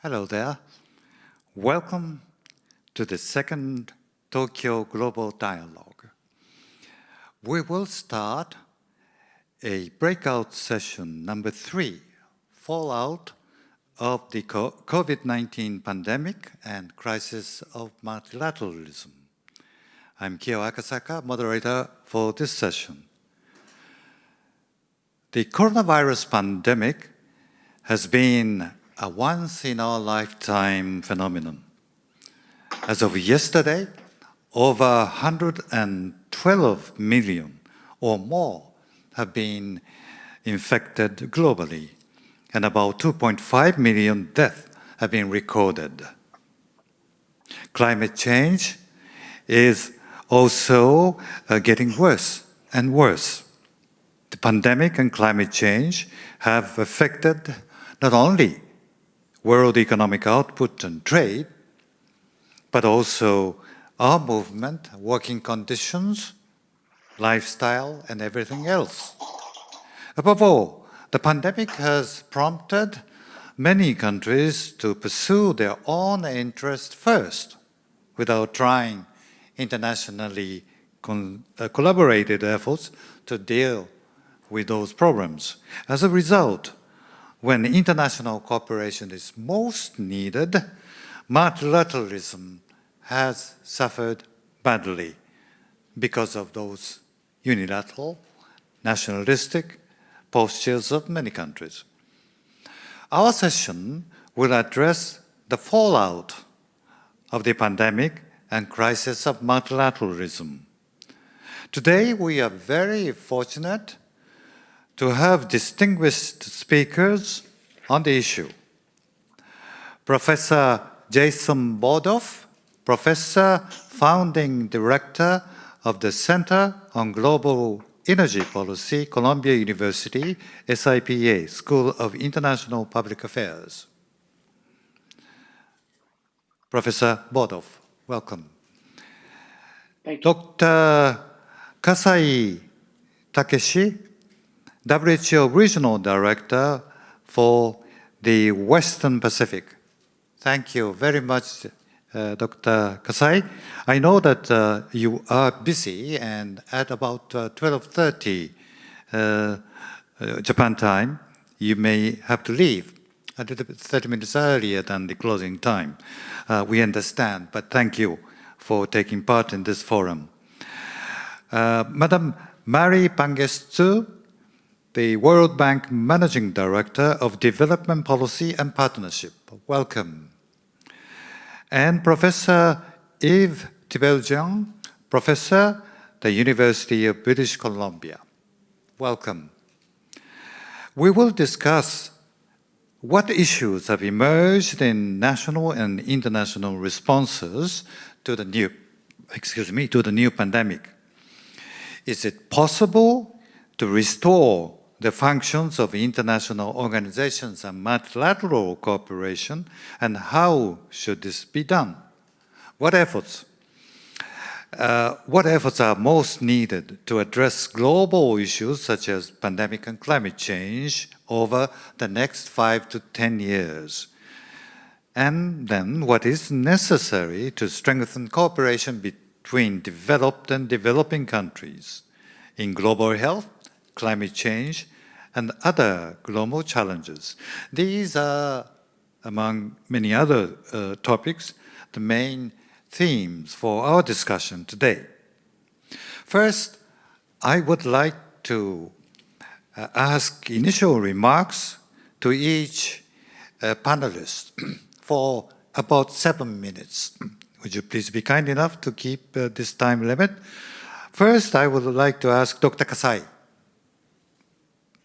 Hello there. Welcome to the second Tokyo Global Dialogue. We will start a breakout session number 3, Fallout of the COVID-19 pandemic and crisis of multilateralism. I'm Kyo Akasaka, moderator for this session. The coronavirus pandemic has been a once-in-a-lifetime phenomenon. As of yesterday, over 112 million or more have been infected globally, and about 2.5 million deaths have been recorded. Climate change is also getting worse and worse. The pandemic and climate change have affected not only world economic output and trade, but also our movement, working conditions, lifestyle, and everything else. Above all, the pandemic has prompted many countries to pursue their own interest first, without trying internationally collaborated efforts to deal with those problems. As a result, when international cooperation is most needed, multilateralism has suffered badly because of those unilateral, nationalistic postures of many countries. Our session will address the fallout of the pandemic and crisis of multilateralism. Today, we are very fortunate to have distinguished speakers on the issue. Professor Jason Bordoff, Professor, Founding Director of the Center on Global Energy Policy, Columbia University, SIPA, School of International Public Affairs. Professor Bordoff, welcome. Thank you. Dr. Kasai Takeshi, WHO Regional Director for the Western Pacific. Thank you very much, Dr. Kasai. I know that you are busy, and at about 12:30 Japan time, you may have to leave a little bit 30 minutes earlier than the closing time. We understand, but thank you for taking part in this forum. Madam Mary Pangestu, the World Bank Managing Director of Development Policy and Partnership. Welcome. And Professor Yves Thibeljean, Professor, the University of British Columbia. Welcome. We will discuss what issues have emerged in national and international responses to the new pandemic. Is it possible to restore the functions of international organizations and multilateral cooperation, and how should this be done? What efforts are most needed to address global issues such as pandemic and climate change over the next 5 to 10 years? And then what is necessary to strengthen cooperation between developed and developing countries in global health, climate change, and other global challenges? These are, among many other topics, the main themes for our discussion today. First, I would like to ask initial remarks to each panelist for about 7 minutes. Would you please be kind enough to keep this time limit? First, I would like to ask Dr. Kasai.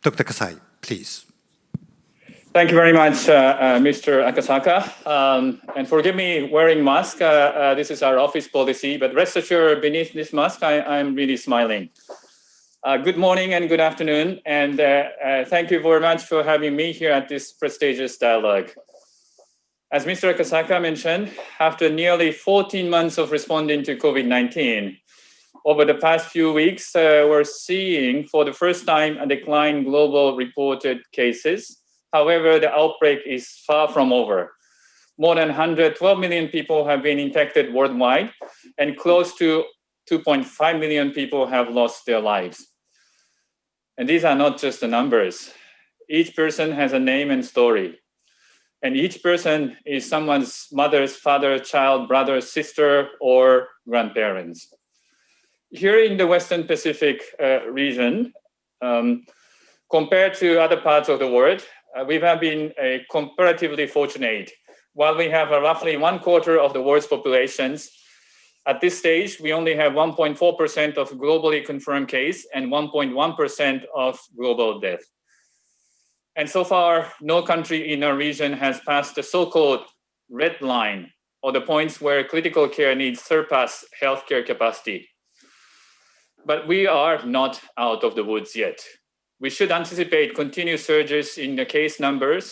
Dr. Kasai, please. Thank you very much, Mr. Akasaka. And forgive me wearing mask. This is our office policy, but rest assured, beneath this mask, I'm really smiling. Good morning and good afternoon, and thank you very much for having me here at this prestigious dialogue. As Mr. Akasaka mentioned, after nearly 14 months of responding to COVID-19, over the past few weeks, we're seeing for the first time a decline in global reported cases. However, the outbreak is far from over. more than 112 million people have been infected worldwide, and close to 2.5 million people have lost their lives. And these are not just the numbers. Each person has a name and story. And each person is someone's mother's father, child, brother, sister, or grandparents. Here in the Western Pacific region, compared to other parts of the world, we have been comparatively fortunate. While we have roughly 1/4 of the world's populations, at this stage, we only have 1.4% of globally confirmed case and 1.1% of global death. And so far, no country in our region has passed the so-called red line, or the points where critical care needs surpass healthcare capacity. But we are not out of the woods yet. We should anticipate continued surges in the case numbers,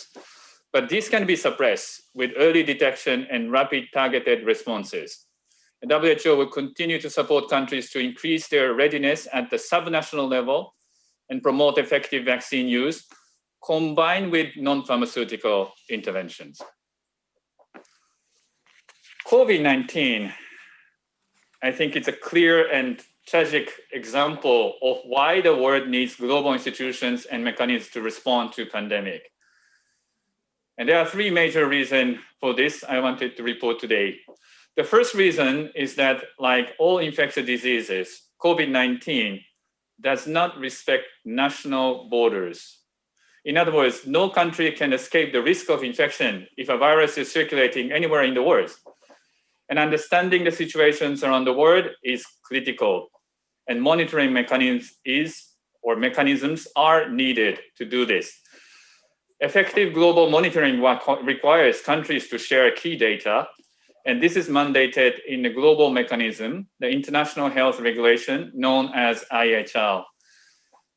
but these can be suppressed with early detection and rapid targeted responses. And WHO will continue to support countries to increase their readiness at the subnational level and promote effective vaccine use, combined with non-pharmaceutical interventions. COVID-19, I think it's a clear and tragic example of why the world needs global institutions and mechanisms to respond to pandemic. And there are three major reasons for this I wanted to report today. The first reason is that, like all infectious diseases, COVID-19 does not respect national borders. In other words, no country can escape the risk of infection if a virus is circulating anywhere in the world. And understanding the situations around the world is critical. And monitoring mechanisms are needed to do this. Effective global monitoring requires countries to share key data, and this is mandated in the global mechanism, the International Health Regulation, known as IHR.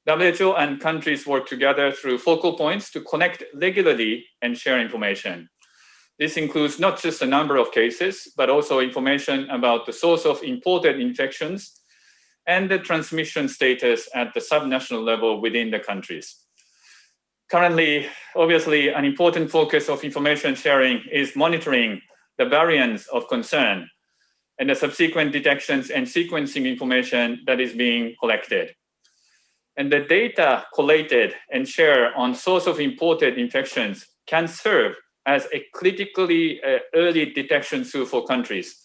WHO and countries work together through focal points to connect regularly and share information. This includes not just the number of cases, but also information about the source of imported infections and the transmission status at the subnational level within the countries. Currently, obviously, an important focus of information sharing is monitoring the variants of concern and the subsequent detections and sequencing information that is being collected. And the data collated and shared on source of imported infections can serve as a critically early detection tool for countries.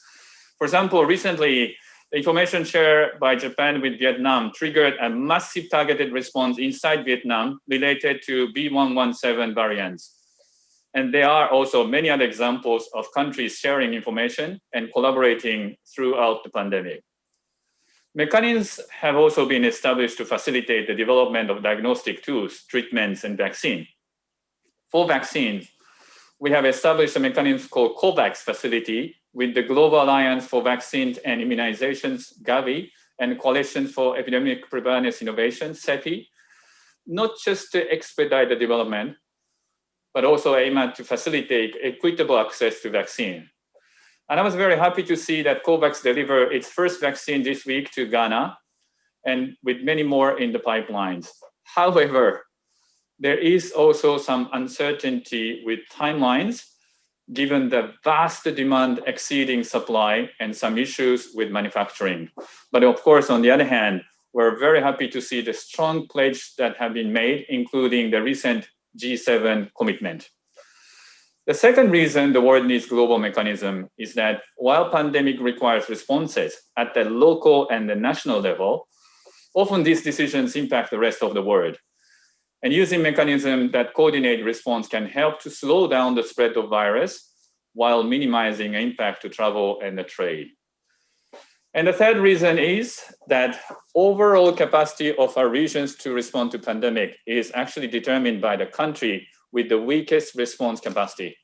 For example, recently, the information shared by Japan with Vietnam triggered a massive targeted response inside Vietnam related to B.1.1.7 variants. And there are also many other examples of countries sharing information and collaborating throughout the pandemic. Mechanisms have also been established to facilitate the development of diagnostic tools, treatments, and vaccine. For vaccines, we have established a mechanism called COVAX facility with the Global Alliance for Vaccines and Immunizations, Gavi, and Coalition for Epidemic Preparedness Innovation, CEPI, not just to expedite the development, but also aim at to facilitate equitable access to vaccine. And I was very happy to see that COVAX delivered its first vaccine this week to Ghana, and with many more in the pipelines. However, there is also some uncertainty with timelines, given the vast demand exceeding supply and some issues with manufacturing. But of course, on the other hand, we're very happy to see the strong pledge that have been made, including the recent G7 commitment. The second reason the world needs global mechanism is that while pandemic requires responses at the local and the national level, often these decisions impact the rest of the world. And using mechanisms that coordinate response can help to slow down the spread of virus while minimizing impact to travel and the trade. And the third reason is that overall capacity of our regions to respond to pandemic is actually determined by the country with the weakest response capacity.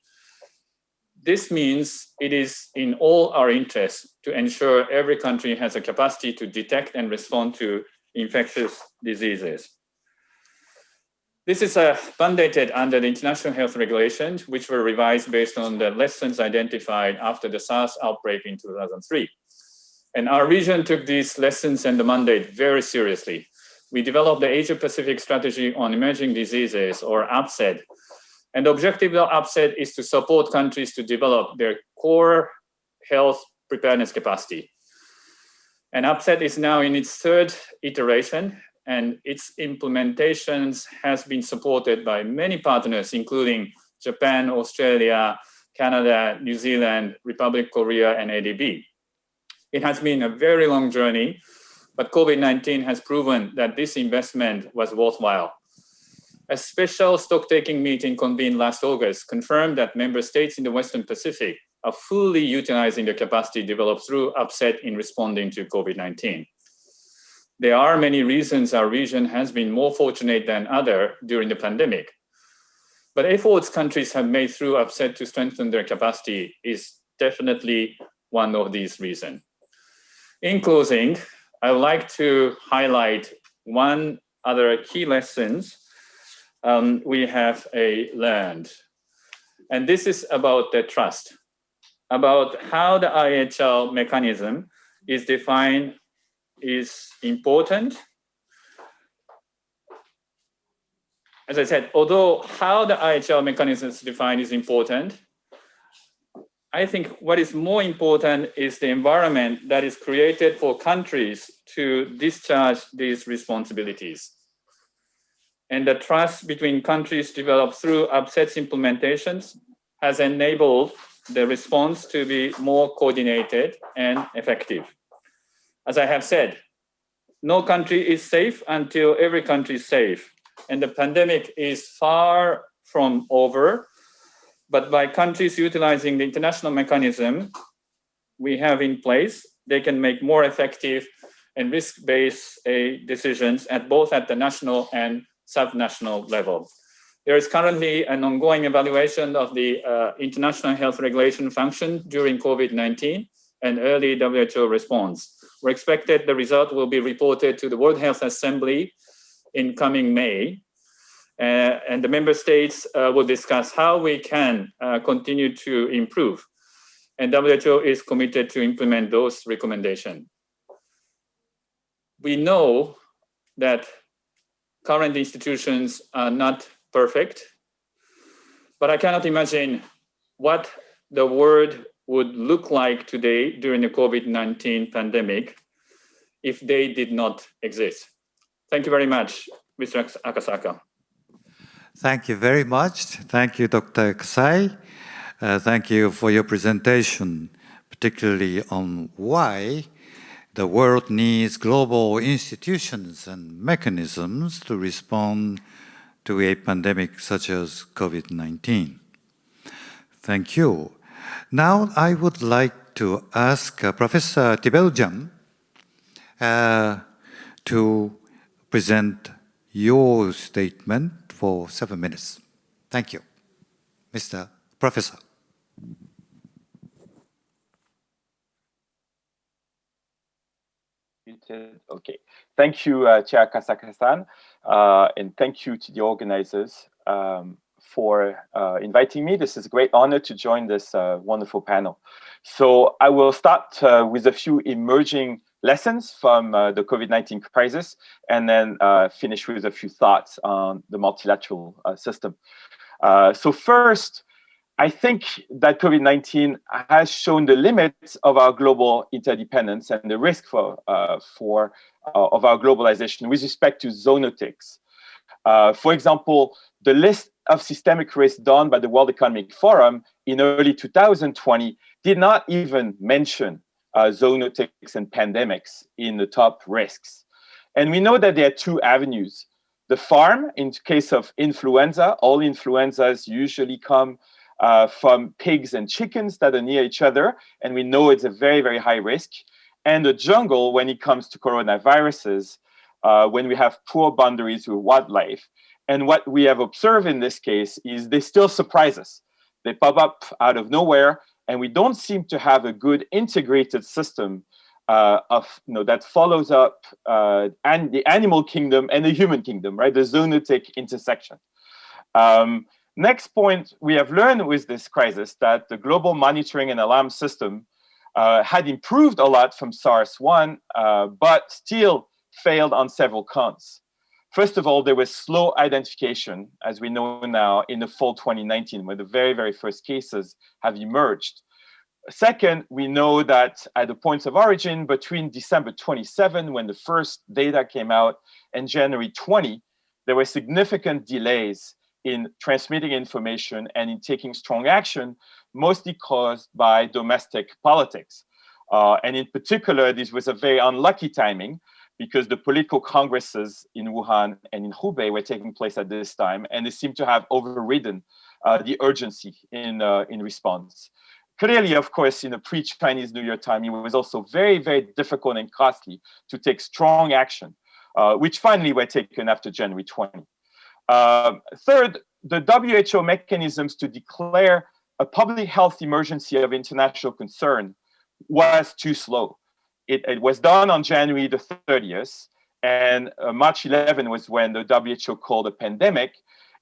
This means it is in all our interests to ensure every country has a capacity to detect and respond to infectious diseases. This is mandated under the International Health Regulations, which were revised based on the lessons identified after the SARS outbreak in 2003. And our region took these lessons and the mandate very seriously. We developed the Asia-Pacific Strategy on Emerging Diseases, or APSED, And the objective of upset is to support countries to develop their core health preparedness capacity. And upset is now in its third iteration, and its implementations has been supported by many partners, including Japan, Australia, Canada, New Zealand, Republic of Korea, and ADB. It has been a very long journey, but COVID-19 has proven that this investment was worthwhile. A special stock-taking meeting convened last August confirmed that member states in the Western Pacific are fully utilizing the capacity developed through upset in responding to COVID-19. There are many reasons our region has been more fortunate than others during the pandemic. But efforts countries have made through upset to strengthen their capacity is definitely one of these reasons. In closing, I would like to highlight one other key lessons we have learned. And this is about the trust, about how the IHL mechanism is defined is important. As I said, although how the IHL mechanism is defined is important, I think what is more important is the environment that is created for countries to discharge these responsibilities. And the trust between countries developed through upsets implementations has enabled the response to be more coordinated and effective. As I have said, no country is safe until every country is safe. And the pandemic is far from over, but by countries utilizing the international mechanism we have in place, they can make more effective and risk-based decisions at both the national and subnational level. There is currently an ongoing evaluation of the international health regulation function during COVID-19 and early WHO response. We're expected the result will be reported to the World Health Assembly in coming May. And the member states will discuss how we can continue to improve. And WHO is committed to implement those recommendations. We know that current institutions are not perfect, but I cannot imagine what the world would look like today during the COVID-19 pandemic if they did not exist. Thank you very much, Mr. Akasaka. Thank you very much. Thank you, Dr. Kasai. Thank you for your presentation, particularly on why the world needs global institutions and mechanisms to respond to a pandemic such as COVID-19. Thank you. Now I would like to ask Professor Tibeljan to present your statement for 7 minutes. Thank you. Mr. Professor. Okay. Thank you, Chair Kasaka-san, and thank you to the organizers for inviting me. This is a great honor to join this wonderful panel. So I will start with a few emerging lessons from the COVID-19 crisis, and then finish with a few thoughts on the multilateral system. So first, I think that COVID-19 has shown the limits of our global interdependence and the risk of our globalization with respect to zoonotics. For example, the list of systemic risks done by the World Economic Forum in early 2020 did not even mention zoonotics and pandemics in the top risks. And we know that there are two avenues. The farm, in case of influenza, all influenzas usually come from pigs and chickens that are near each other, and we know it's a very, very high risk. And the jungle, when it comes to coronaviruses, when we have poor boundaries with wildlife. And what we have observed in this case is they still surprise us. They pop up out of nowhere, and we don't seem to have a good integrated system that follows up and the animal kingdom and the human kingdom, right? The zoonotic intersection. Next point, we have learned with this crisis that the global monitoring and alarm system had improved a lot from SARS-1, but still failed on several counts. First of all, there was slow identification, as we know now, in the fall 2019, when the very, very first cases have emerged. Second, we know that at the points of origin between December 27, when the first data came out, and January 20, there were significant delays in transmitting information and in taking strong action, mostly caused by domestic politics. And in particular, this was a very unlucky timing because the political congresses in Wuhan and in Hubei were taking place at this time, and they seem to have overridden the urgency in response. Clearly, of course, in the pre-Chinese New Year time, it was also very, very difficult and costly to take strong action, which finally were taken after January 20. Third, the WHO mechanisms to declare a public health emergency of international concern was too slow. It was done on January the 30th, and March 11 was when the WHO called a pandemic.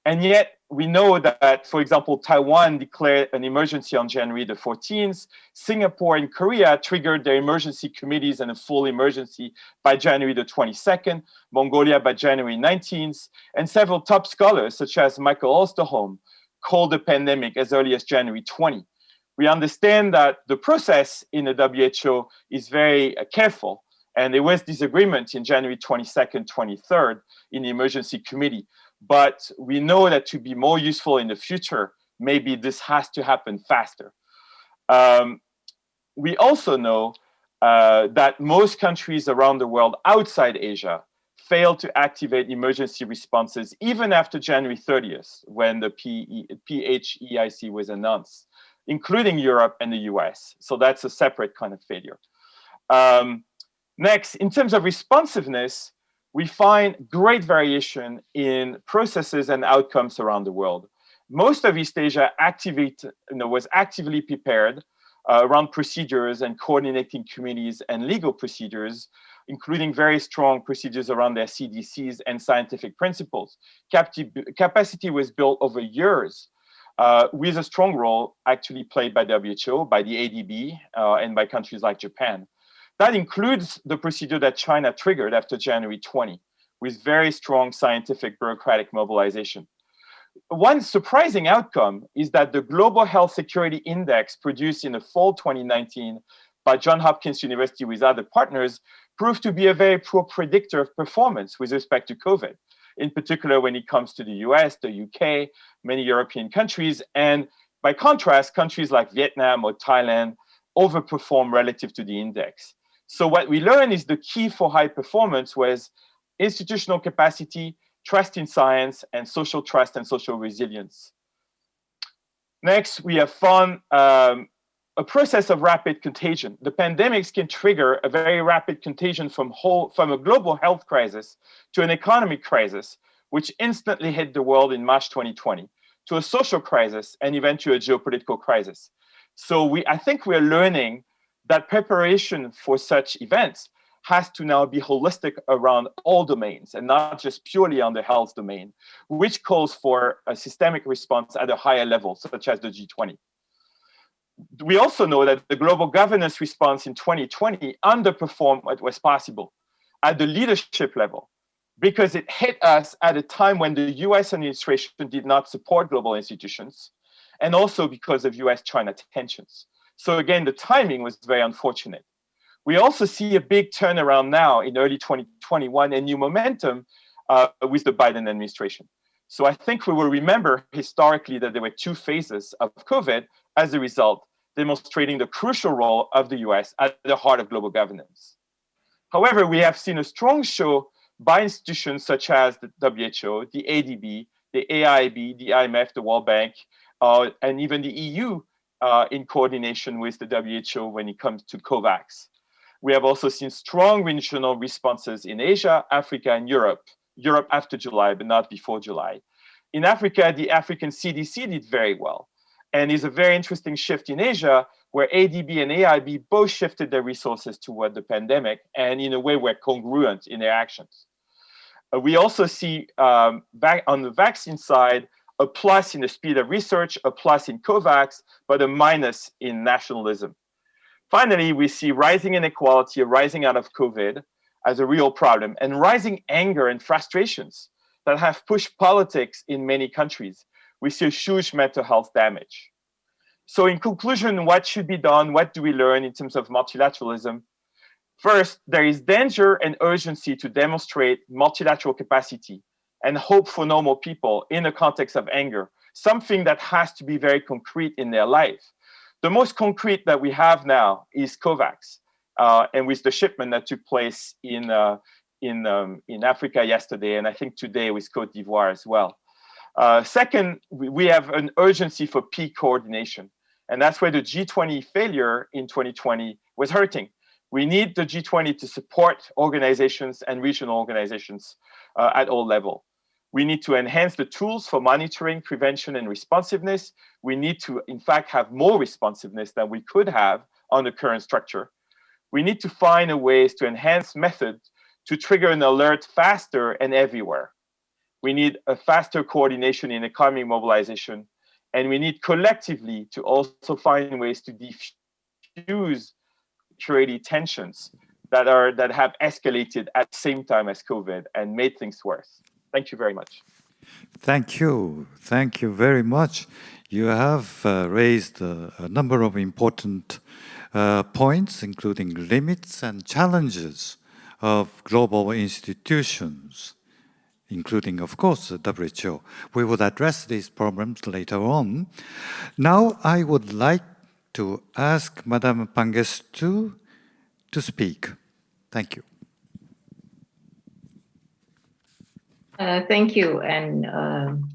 And yet we know that, for example, Taiwan declared an emergency on January the 14th. Singapore and Korea triggered their emergency committees and a full emergency by January the 22nd, Mongolia by January 19th, and several top scholars, such as Michael Osterholm, called the pandemic as early as January 20. We understand that the process in the WHO is very careful, and there was disagreement in January 22nd, 23rd in the emergency committee. But we know that to be more useful in the future, maybe this has to happen faster. We also know that most countries around the world outside Asia failed to activate emergency responses even after January 30th, when the PHEIC was announced, including Europe and the US. So that's a separate kind of failure. Next, in terms of responsiveness, we find great variation in processes and outcomes around the world. Most of East Asia was actively prepared around procedures and coordinating committees and legal procedures, including very strong procedures around their CDCs and scientific principles. Capacity was built over years with a strong role actually played by WHO, by the ADB, and by countries like Japan. That includes the procedure that China triggered after January 20, with very strong scientific bureaucratic mobilization. One surprising outcome is that the Global Health Security Index produced in the fall 2019 by Johns Hopkins University with other partners proved to be a very poor predictor of performance with respect to COVID, in particular when it comes to the US, the UK, many European countries, and by contrast, countries like Vietnam or Thailand overperform relative to the index. So what we learned is the key for high performance was institutional capacity, trust in science, and social trust and social resilience. Next, we have found a process of rapid contagion. The pandemics can trigger a very rapid contagion from a global health crisis to an economic crisis, which instantly hit the world in March 2020, to a social crisis, and even to a geopolitical crisis. So I think we're learning that preparation for such events has to now be holistic around all domains and not just purely on the health domain, which calls for a systemic response at a higher level, such as the G20. We also know that the global governance response in 2020 underperformed what was possible at the leadership level because it hit us at a time when the US administration did not support global institutions, and also because of US-China tensions. So again, the timing was very unfortunate. We also see a big turnaround now in early 2021 and new momentum with the Biden administration. So I think we will remember historically that there were two phases of COVID as a result, demonstrating the crucial role of the US at the heart of global governance. However, we have seen a strong show by institutions such as the WHO, the ADB, the AIIB, the IMF, the World Bank, and even the EU in coordination with the WHO when it comes to COVAX. We have also seen strong regional responses in Asia, Africa, and Europe. Europe after July, but not before July. In Africa, the African CDC did very well. And is a very interesting shift in Asia, where ADB and AIB both shifted their resources toward the pandemic and in a way were congruent in their actions. We also see back on the vaccine side, a plus in the speed of research, a plus in COVAX, but a minus in nationalism. Finally, we see rising inequality arising out of COVID as a real problem and rising anger and frustrations that have pushed politics in many countries. We see a huge mental health damage. So in conclusion, what should be done? What do we learn in terms of multilateralism? First, there is danger and urgency to demonstrate multilateral capacity and hope for normal people in the context of anger, something that has to be very concrete in their life. The most concrete that we have now is COVAX, and with the shipment that took place in Africa yesterday, and I think today with Côte d'Ivoire as well. Second, we have an urgency for peak coordination, and that's where the G20 failure in 2020 was hurting. We need the G20 to support organizations and regional organizations at all levels. We need to enhance the tools for monitoring, prevention, and responsiveness. We need to, in fact, have more responsiveness than we could have on the current structure. We need to find a ways to enhance methods to trigger an alert faster and everywhere. We need a faster coordination in economic mobilization, and we need collectively to also find ways to diffuse security tensions that have escalated at the same time as COVID and made things worse. Thank you very much. Thank you. Thank you very much. You have raised a number of important points, including limits and challenges of global institutions, including, of course, the WHO. We will address these problems later on. Now, I would like to ask Madame Pangestu to speak. Thank you. Thank you, and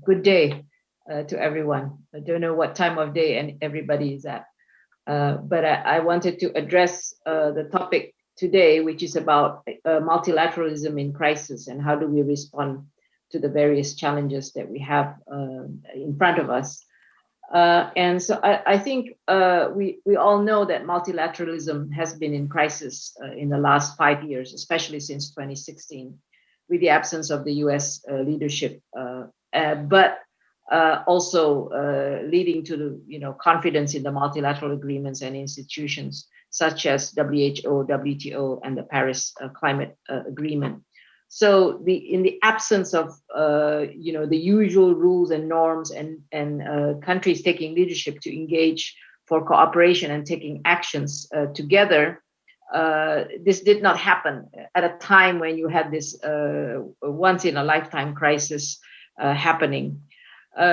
good day to everyone. I don't know what time of day and everybody is at, but I wanted to address the topic today, which is about multilateralism in crisis and how do we respond to the various challenges that we have in front of us. And so I think we all know that multilateralism has been in crisis in the last 5 years, especially since 2016. With the absence of the US leadership, but also leading to the confidence in the multilateral agreements and institutions such as WHO, WTO, and the Paris Climate Agreement. So in the absence of the usual rules and norms and countries taking leadership to engage for cooperation and taking actions together, this did not happen at a time when you had this once in a lifetime crisis happening.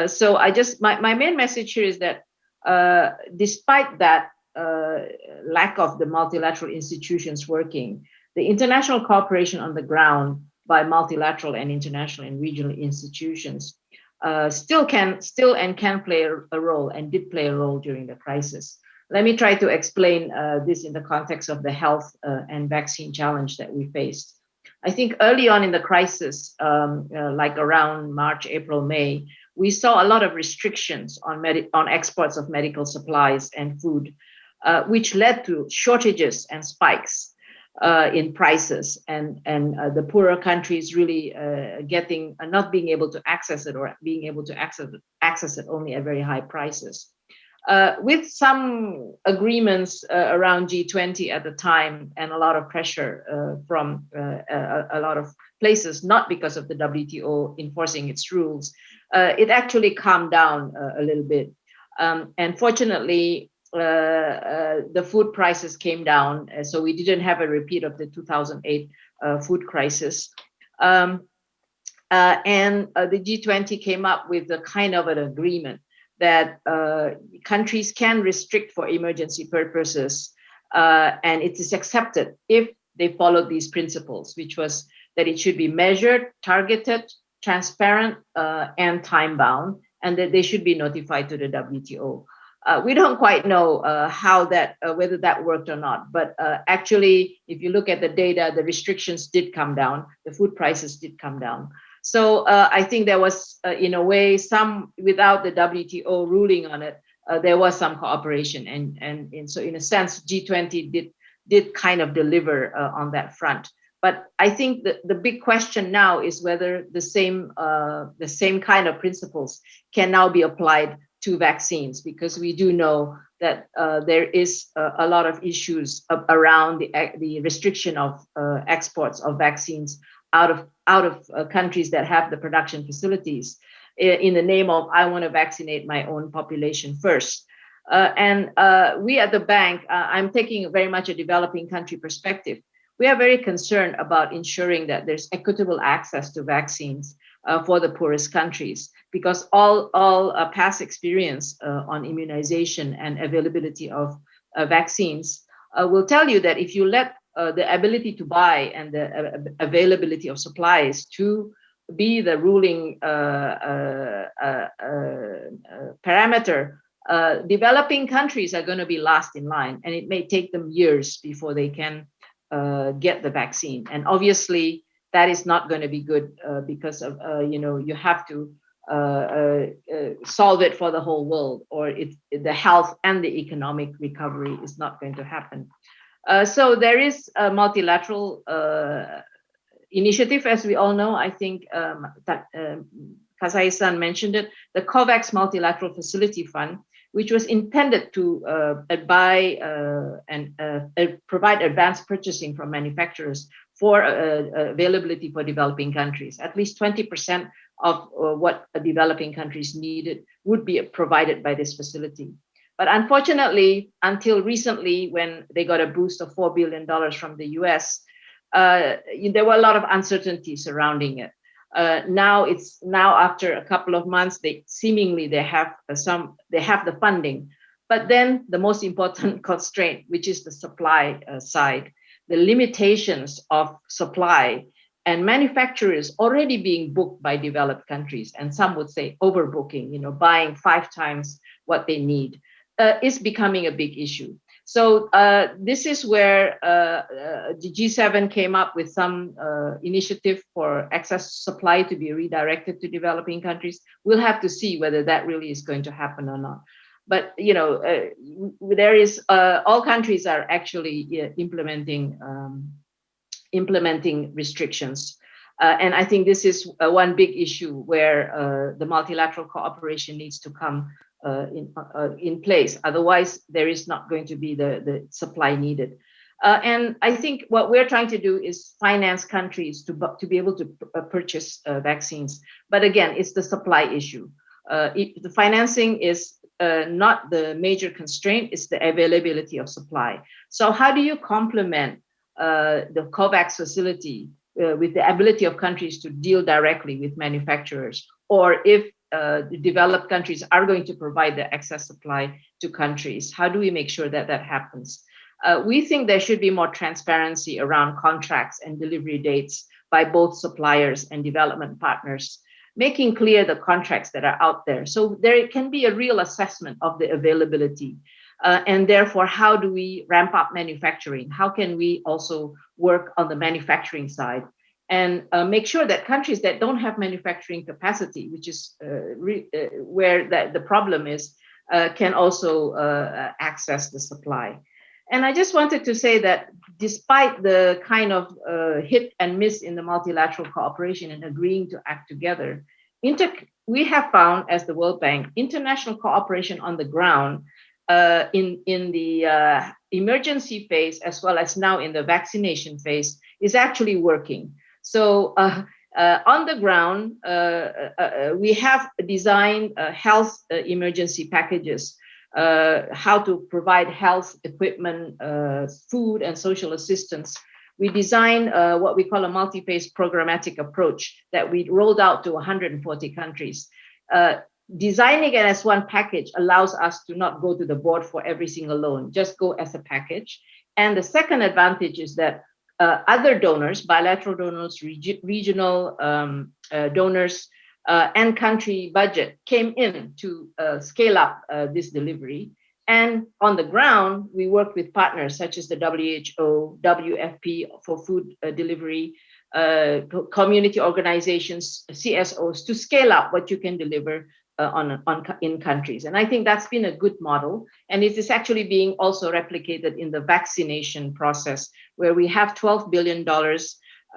So my main message here is that despite that lack of the multilateral institutions working, the international cooperation on the ground by multilateral and international and regional institutions still can play a role and did play a role during the crisis. Let me try to explain this in the context of the health and vaccine challenge that we faced. I think early on in the crisis, like around March, April, May, we saw a lot of restrictions on exports of medical supplies and food, which led to shortages and spikes in prices, and the poorer countries really not being able to access it, or being able to access it only at very high prices. With some agreements around G20 at the time and a lot of pressure from a lot of places, not because of the WTO enforcing its rules, it actually calmed down a little bit. And fortunately, the food prices came down, so we didn't have a repeat of the 2008 food crisis. And the G20 came up with a kind of an agreement that countries can restrict for emergency purposes, and it is accepted if they follow these principles, which was that it should be measured, targeted, transparent, and time-bound, and that they should be notified to the WTO. We don't quite know whether that worked or not, but actually, if you look at the data, the restrictions did come down, the food prices did come down. So I think there was, in a way, some, without the WTO ruling on it, there was some cooperation. And so in a sense, G20 did kind of deliver on that front. But I think that the big question now is whether the same kind of principles can now be applied to vaccines, because we do know that there is a lot of issues around the restriction of exports of vaccines out of countries that have the production facilities in the name of I want to vaccinate my own population first. And we at the bank, I'm taking very much a developing country perspective. We are very concerned about ensuring that there's equitable access to vaccines for the poorest countries, because all past experience on immunization and availability of vaccines will tell you that if you let the ability to buy and the availability of supplies to be the ruling parameter, developing countries are going to be last in line, and it may take them years before they can get the vaccine. And obviously, that is not going to be good because of you have to solve it for the whole world, or the health and the economic recovery is not going to happen. So there is a multilateral initiative, as we all know. I think Kasai-san mentioned it, the COVAX Multilateral Facility Fund, which was intended to buy and provide advanced purchasing from manufacturers for availability for developing countries. At least 20% of what developing countries needed would be provided by this facility. But unfortunately, until recently, when they got a boost of $4 billion from the US, there were a lot of uncertainty surrounding it. Now after a couple of months, they have the funding, but then the most important constraint, which is the supply side, the limitations of supply and manufacturers already being booked by developed countries, and some would say overbooking, buying 5 times what they need, is becoming a big issue. So this is where the G7 came up with some initiative for excess supply to be redirected to developing countries. We'll have to see whether that really is going to happen or not. But there is all countries are actually implementing restrictions, and I think this is one big issue where the multilateral cooperation needs to come in place. Otherwise, there is not going to be the supply needed. And I think what we're trying to do is finance countries to be able to purchase vaccines. But again, it's the supply issue. The financing is not the major constraint, it's the availability of supply. So how do you complement the COVAX facility with the ability of countries to deal directly with manufacturers, or if the developed countries are going to provide the excess supply to countries, how do we make sure that that happens? We think there should be more transparency around contracts and delivery dates by both suppliers and development partners, making clear the contracts that are out there. So there can be a real assessment of the availability. And therefore, how do we ramp up manufacturing? How can we also work on the manufacturing side and make sure that countries that don't have manufacturing capacity, which is where the problem is, can also access the supply. And I just wanted to say that despite the kind of hit and miss in the multilateral cooperation and agreeing to act together, we have found, as the World Bank, international cooperation on the ground in the emergency phase, as well as now in the vaccination phase, is actually working. So on the ground, we have designed health emergency packages, how to provide health equipment, food, and social assistance. We designed what we call a multi-phase programmatic approach that we rolled out to 140 countries. Designing it as one package allows us to not go to the board for every single loan, just go as a package. And the second advantage is that other donors, bilateral donors, regional donors, and country budget came in to scale up this delivery. And on the ground, we worked with partners such as the WHO, WFP for food delivery, community organizations, CSOs, to scale up what you can deliver in countries. And I think that's been a good model. And it is actually being also replicated in the vaccination process, where we have $12 billion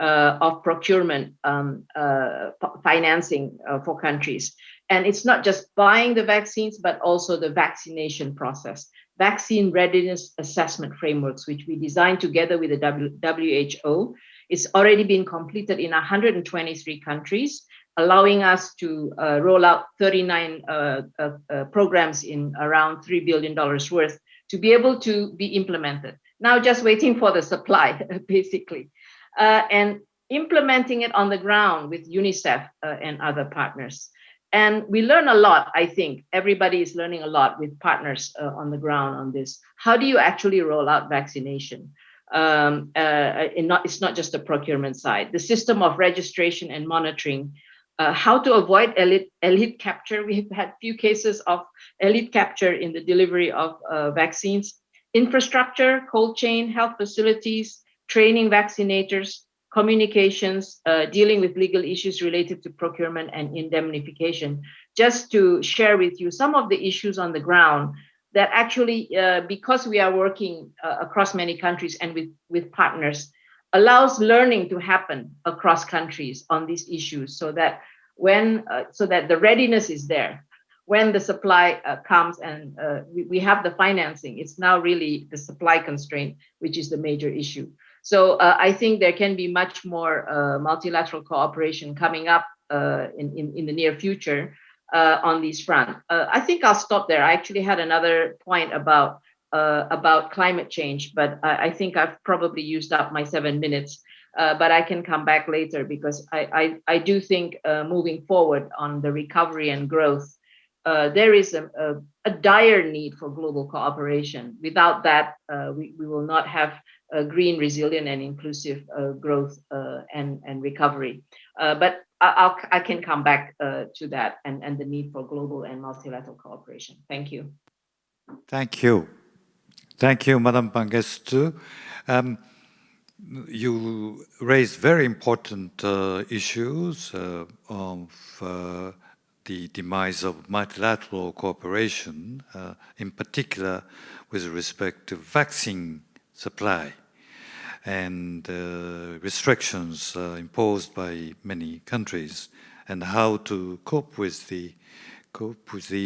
of procurement financing for countries. And it's not just buying the vaccines, but also the vaccination process, vaccine readiness assessment frameworks, which we designed together with the WHO. It's already been completed in 123 countries, allowing us to roll out 39 programs in around $3 billion worth to be able to be implemented. Now just waiting for the supply, basically. And implementing it on the ground with UNICEF and other partners. And we learn a lot, I think. Everybody is learning a lot with partners on the ground on this. How do you actually roll out vaccination? It's not just the procurement side. The system of registration and monitoring, how to avoid elite capture. We've had few cases of elite capture in the delivery of vaccines. Infrastructure, cold chain, health facilities, training vaccinators, communications, dealing with legal issues related to procurement and indemnification. Just to share with you some of the issues on the ground that actually, because we are working across many countries and with partners, allows learning to happen across countries on these issues, so that the readiness is there when the supply comes and we have the financing. It's now really the supply constraint, which is the major issue. So I think there can be much more multilateral cooperation coming up in the near future on these fronts. I think I'll stop there. I actually had another point about climate change, but I think I've probably used up my 7 minutes. But I can come back later, because I do think moving forward on the recovery and growth, there is a dire need for global cooperation. Without that, we will not have a green, resilient, and inclusive growth and recovery. But I can come back to that and the need for global and multilateral cooperation. Thank you. Thank you. Thank you, Madam Pangestu. You raised very important issues of the demise of multilateral cooperation, in particular with respect to vaccine supply and restrictions imposed by many countries, and how to cope with the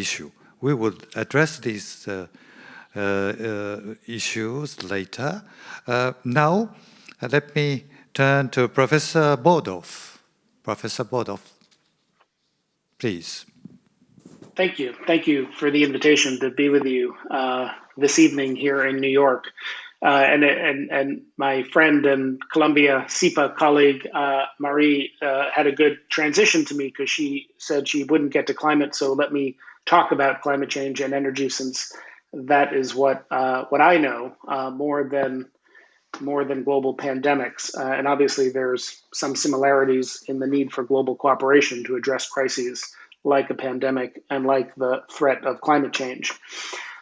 issue. We will address these issues later. Now, let me turn to Professor Bodov. Professor Bodov, please. Thank you. Thank you for the invitation to be with you this evening here in New York. And my friend and Columbia SIPA colleague, Marie, had a good transition to me, because she said she wouldn't get to climate. So let me talk about climate change and energy, since that is what I know more than global pandemics. And obviously there's some similarities in the need for global cooperation to address crises like a pandemic and like the threat of climate change.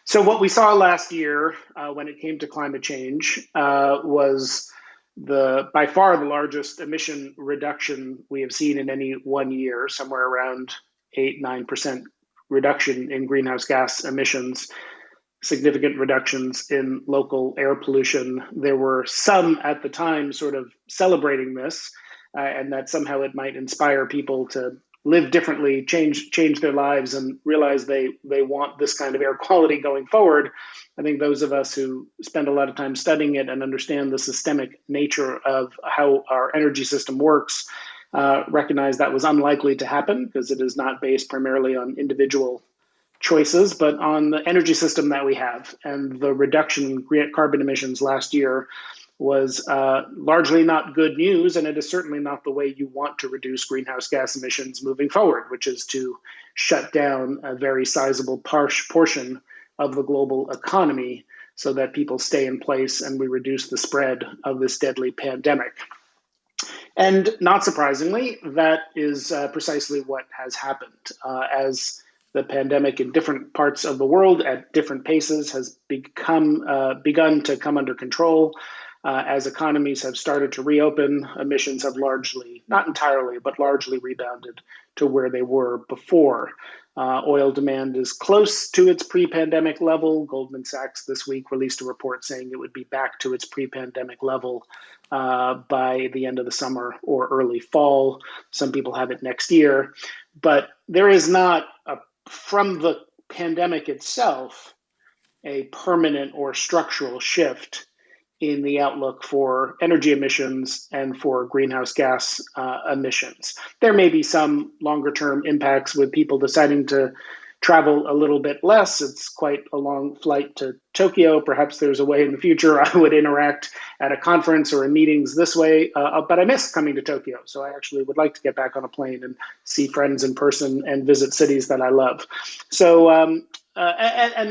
So what we saw last year when it came to climate change was by far the largest emission reduction we have seen in any 1 year, somewhere around 8-9% reduction in greenhouse gas emissions, significant reductions in local air pollution. There were some at the time sort of celebrating this, and that somehow it might inspire people to live differently, change their lives, and realize they want this kind of air quality going forward. I think those of us who spend a lot of time studying it and understand the systemic nature of how our energy system works recognize that was unlikely to happen, because it is not based primarily on individual choices, but on the energy system that we have. And the reduction in carbon emissions last year was largely not good news, and it is certainly not the way you want to reduce greenhouse gas emissions moving forward, which is to shut down a very sizable portion of the global economy so that people stay in place and we reduce the spread of this deadly pandemic. And not surprisingly, that is precisely what has happened. As the pandemic in different parts of the world at different paces has begun to come under control, as economies have started to reopen, emissions have largely, not entirely, but largely rebounded to where they were before. Oil demand is close to its pre-pandemic level. Goldman Sachs this week released a report saying it would be back to its pre-pandemic level by the end of the summer or early fall. Some people have it next year. But there is not, from the pandemic itself, a permanent or structural shift in the outlook for energy emissions and for greenhouse gas emissions. There may be some longer term impacts with people deciding to travel a little bit less. It's quite a long flight to Tokyo. Perhaps there's a way in the future I would interact at a conference or in meetings this way, but I miss coming to Tokyo. So I actually would like to get back on a plane and see friends in person and visit cities that I love. So, and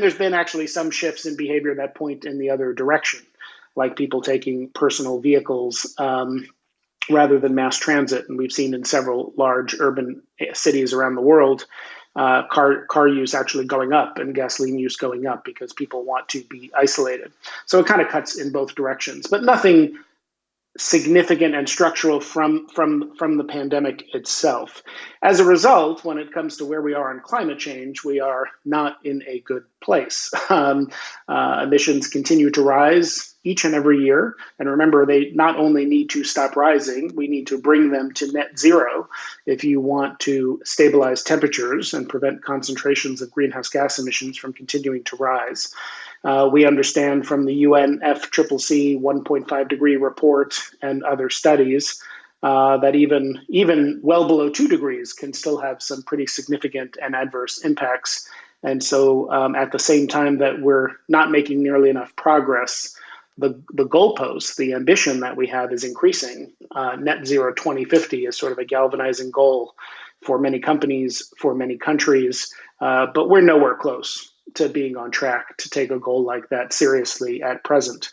there's been actually some shifts in behavior that point in the other direction, like people taking personal vehicles rather than mass transit. And we've seen in several large urban cities around the world, car use actually going up and gasoline use going up because people want to be isolated. So it kind of cuts in both directions, but nothing significant and structural from the pandemic itself. As a result, when it comes to where we are on climate change, we are not in a good place. Emissions continue to rise each and every year. And remember, they not only need to stop rising, we need to bring them to net zero if you want to stabilize temperatures and prevent concentrations of greenhouse gas emissions from continuing to rise. We understand from the UNFCCC 1.5 degree report and other studies that even well below 2 degrees can still have some pretty significant and adverse impacts. And so at the same time that we're not making nearly enough progress, the goalpost, the ambition that we have is increasing. Net zero 2050 is sort of a galvanizing goal for many companies, for many countries, but we're nowhere close to being on track to take a goal like that seriously at present.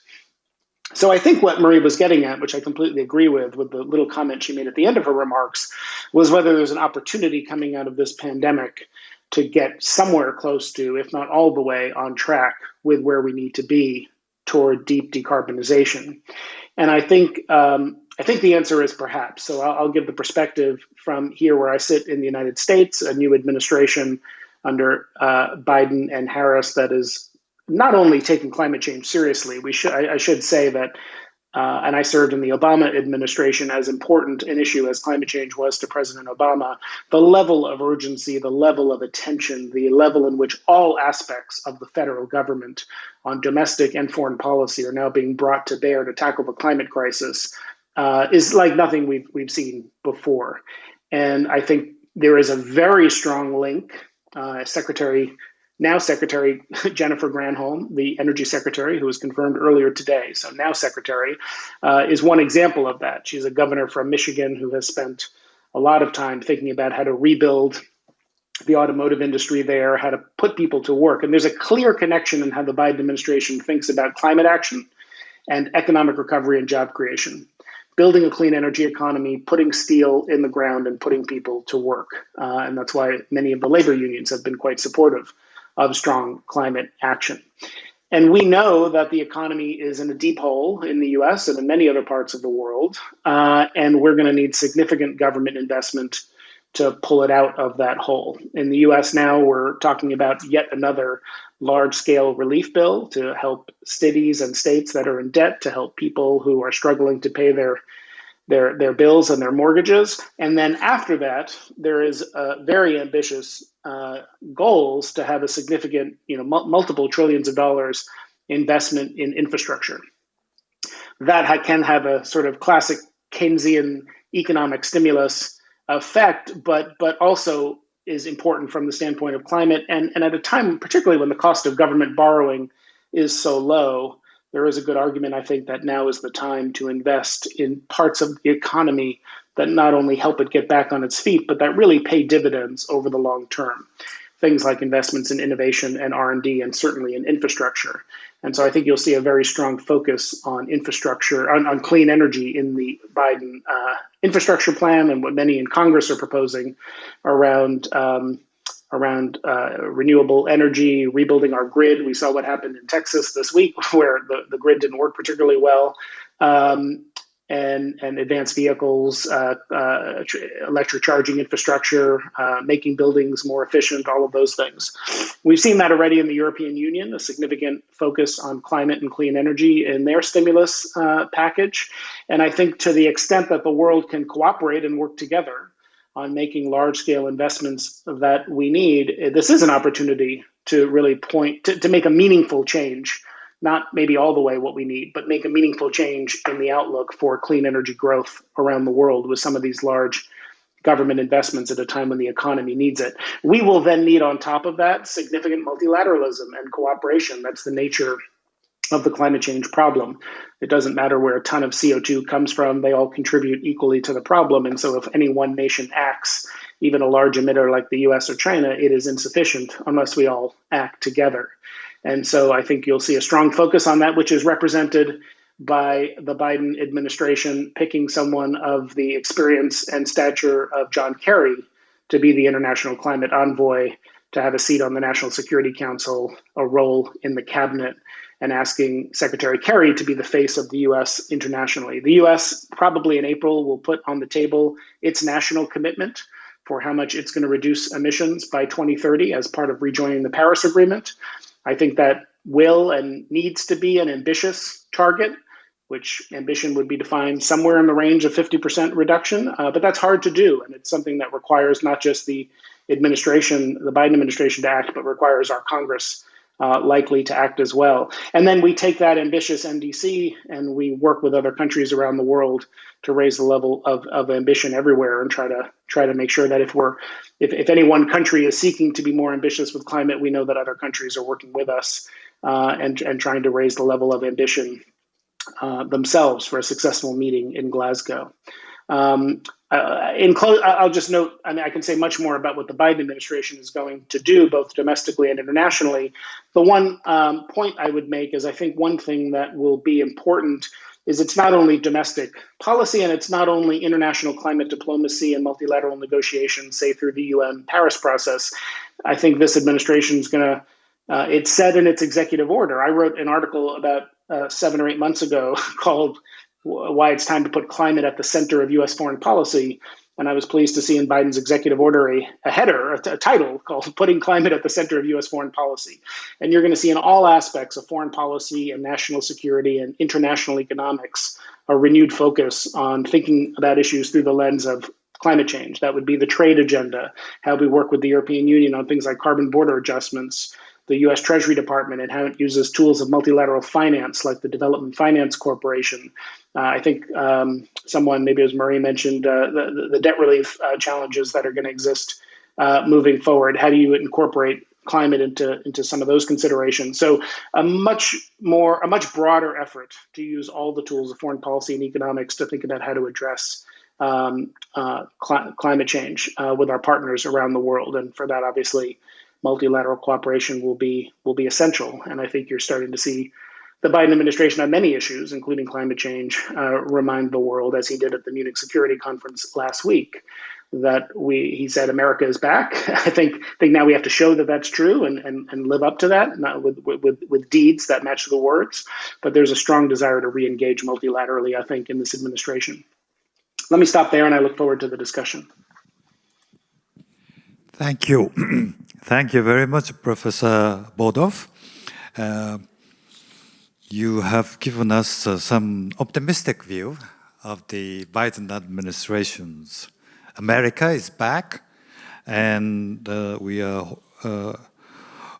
So I think what Marie was getting at, which I completely agree with the little comment she made at the end of her remarks, was whether there's an opportunity coming out of this pandemic to get somewhere close to, if not all the way, on track with where we need to be toward deep decarbonization. And I think the answer is perhaps. So I'll give the perspective from here where I sit in the United States, a new administration under Biden and Harris that is not only taking climate change seriously. I should say that, and I served in the Obama administration, as important an issue as climate change was to President Obama, the level of urgency, the level of attention, the level in which all aspects of the federal government on domestic and foreign policy are now being brought to bear to tackle the climate crisis is like nothing we've seen before. And I think there is a very strong link. Secretary Jennifer Granholm, the Energy Secretary, who was confirmed earlier today, so now Secretary, is one example of that. She's a governor from Michigan who has spent a lot of time thinking about how to rebuild the automotive industry there, how to put people to work. And there's a clear connection in how the Biden administration thinks about climate action and economic recovery and job creation. Building a clean energy economy, putting steel in the ground and putting people to work. And that's why many of the labor unions have been quite supportive of strong climate action. And we know that the economy is in a deep hole in the US and in many other parts of the world. And we're going to need significant government investment to pull it out of that hole. In the US now, we're talking about yet another large-scale relief bill to help cities and states that are in debt, to help people who are struggling to pay their bills and their mortgages. And then after that, there is very ambitious goals to have a significant, multiple trillions of dollars investment in infrastructure. That can have a sort of classic Keynesian economic stimulus effect, but also is important from the standpoint of climate. And at a time, particularly when the cost of government borrowing is so low, there is a good argument, I think, that now is the time to invest in parts of the economy that not only help it get back on its feet, but that really pay dividends over the long term. Things like investments in innovation and R&D, and certainly in infrastructure. And so I think you'll see a very strong focus on infrastructure, on clean energy in the Biden infrastructure plan, and what many in Congress are proposing around renewable energy, rebuilding our grid. We saw what happened in Texas this week, where the grid didn't work particularly well. And advanced vehicles, electric charging infrastructure, making buildings more efficient, all of those things. We've seen that already in the European Union, a significant focus on climate and clean energy in their stimulus package. And I think to the extent that the world can cooperate and work together on making large-scale investments that we need, this is an opportunity to really to make a meaningful change not maybe all the way what we need, but make a meaningful change in the outlook for clean energy growth around the world with some of these large government investments at a time when the economy needs it. We will then need on top of that significant multilateralism and cooperation. That's the nature of the climate change problem. It doesn't matter where a ton of CO2 comes from, they all contribute equally to the problem. And so if any one nation acts, even a large emitter like the US or China, it is insufficient unless we all act together. And so I think you'll see a strong focus on that, which is represented by the Biden administration picking someone of the experience and stature of John Kerry to be the international climate envoy, to have a seat on the National Security Council, a role in the cabinet, and asking Secretary Kerry to be the face of the US internationally. The US probably in April will put on the table its national commitment for how much it's going to reduce emissions by 2030 as part of rejoining the Paris Agreement. I think that will and needs to be an ambitious target, which ambition would be defined somewhere in the range of 50% reduction, but that's hard to do. And it's something that requires not just the administration, the Biden administration to act, but requires our Congress likely to act as well. And then we take that ambitious NDC and we work with other countries around the world to raise the level of ambition everywhere and try to make sure that if any one country is seeking to be more ambitious with climate, we know that other countries are working with us and trying to raise the level of ambition themselves for a successful meeting in Glasgow. I'll just note, I mean, I can say much more about what the Biden administration is going to do, both domestically and internationally. The one point I would make is I think one thing that will be important is it's not only domestic policy and it's not only international climate diplomacy and multilateral negotiations, say through the UN Paris process. I think this administration is going to, it's said in its executive order. I wrote an article about 7 or 8 months ago called Why It's Time to Put Climate at the Center of U.S. Foreign Policy. And I was pleased to see in Biden's executive order a header, a title called Putting Climate at the Center of U.S. Foreign Policy. And you're going to see in all aspects of foreign policy and national security and international economics a renewed focus on thinking about issues through the lens of climate change. That would be the trade agenda, how we work with the European Union on things like carbon border adjustments, the U.S. Treasury Department and how it uses tools of multilateral finance like the Development Finance Corporation. I think someone, maybe it was Marie, mentioned the debt relief challenges that are going to exist moving forward. How do you incorporate climate into some of those considerations? So a much broader effort to use all the tools of foreign policy and economics to think about how to address climate change with our partners around the world. And for that, obviously, multilateral cooperation will be essential. And I think you're starting to see the Biden administration on many issues, including climate change, remind the world, as he did at the Munich Security Conference last week, that he said America is back. I think now we have to show that that's true and live up to that, not with deeds that match the words. But there's a strong desire to re-engage multilaterally, I think, in this administration. Let me stop there, and I look forward to the discussion. Thank you. Thank you very much, Professor Bodov. You have given us some optimistic view of the Biden administration's America is back, and we are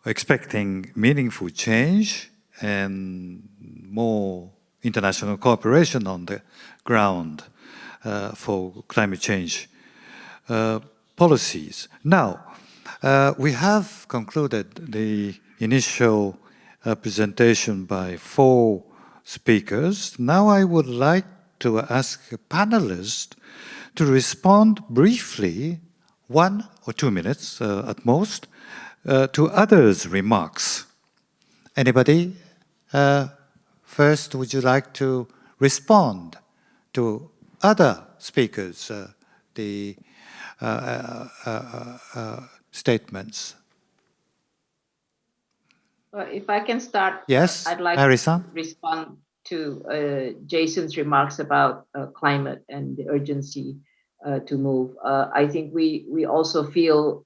expecting meaningful change and more international cooperation on the ground for climate change policies. Now, we have concluded the initial presentation by 4 speakers. Now I would like to ask a panelist to respond briefly, 1 or 2 minutes at most, to others' remarks. Anybody? First, would you like to respond to other speakers, statements? If I can start, Yes, I'd like Marisa? to respond to Jason's remarks about climate and the urgency to move. I think we also feel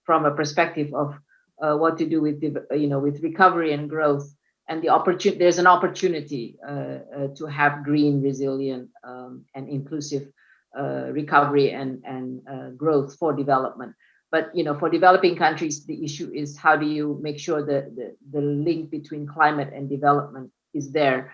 from a perspective of what to do with with recovery and growth, and the opportunity. There's an opportunity to have green, resilient, and inclusive recovery and growth for development. But for developing countries, the issue is how do you make sure that the link between climate and development is there.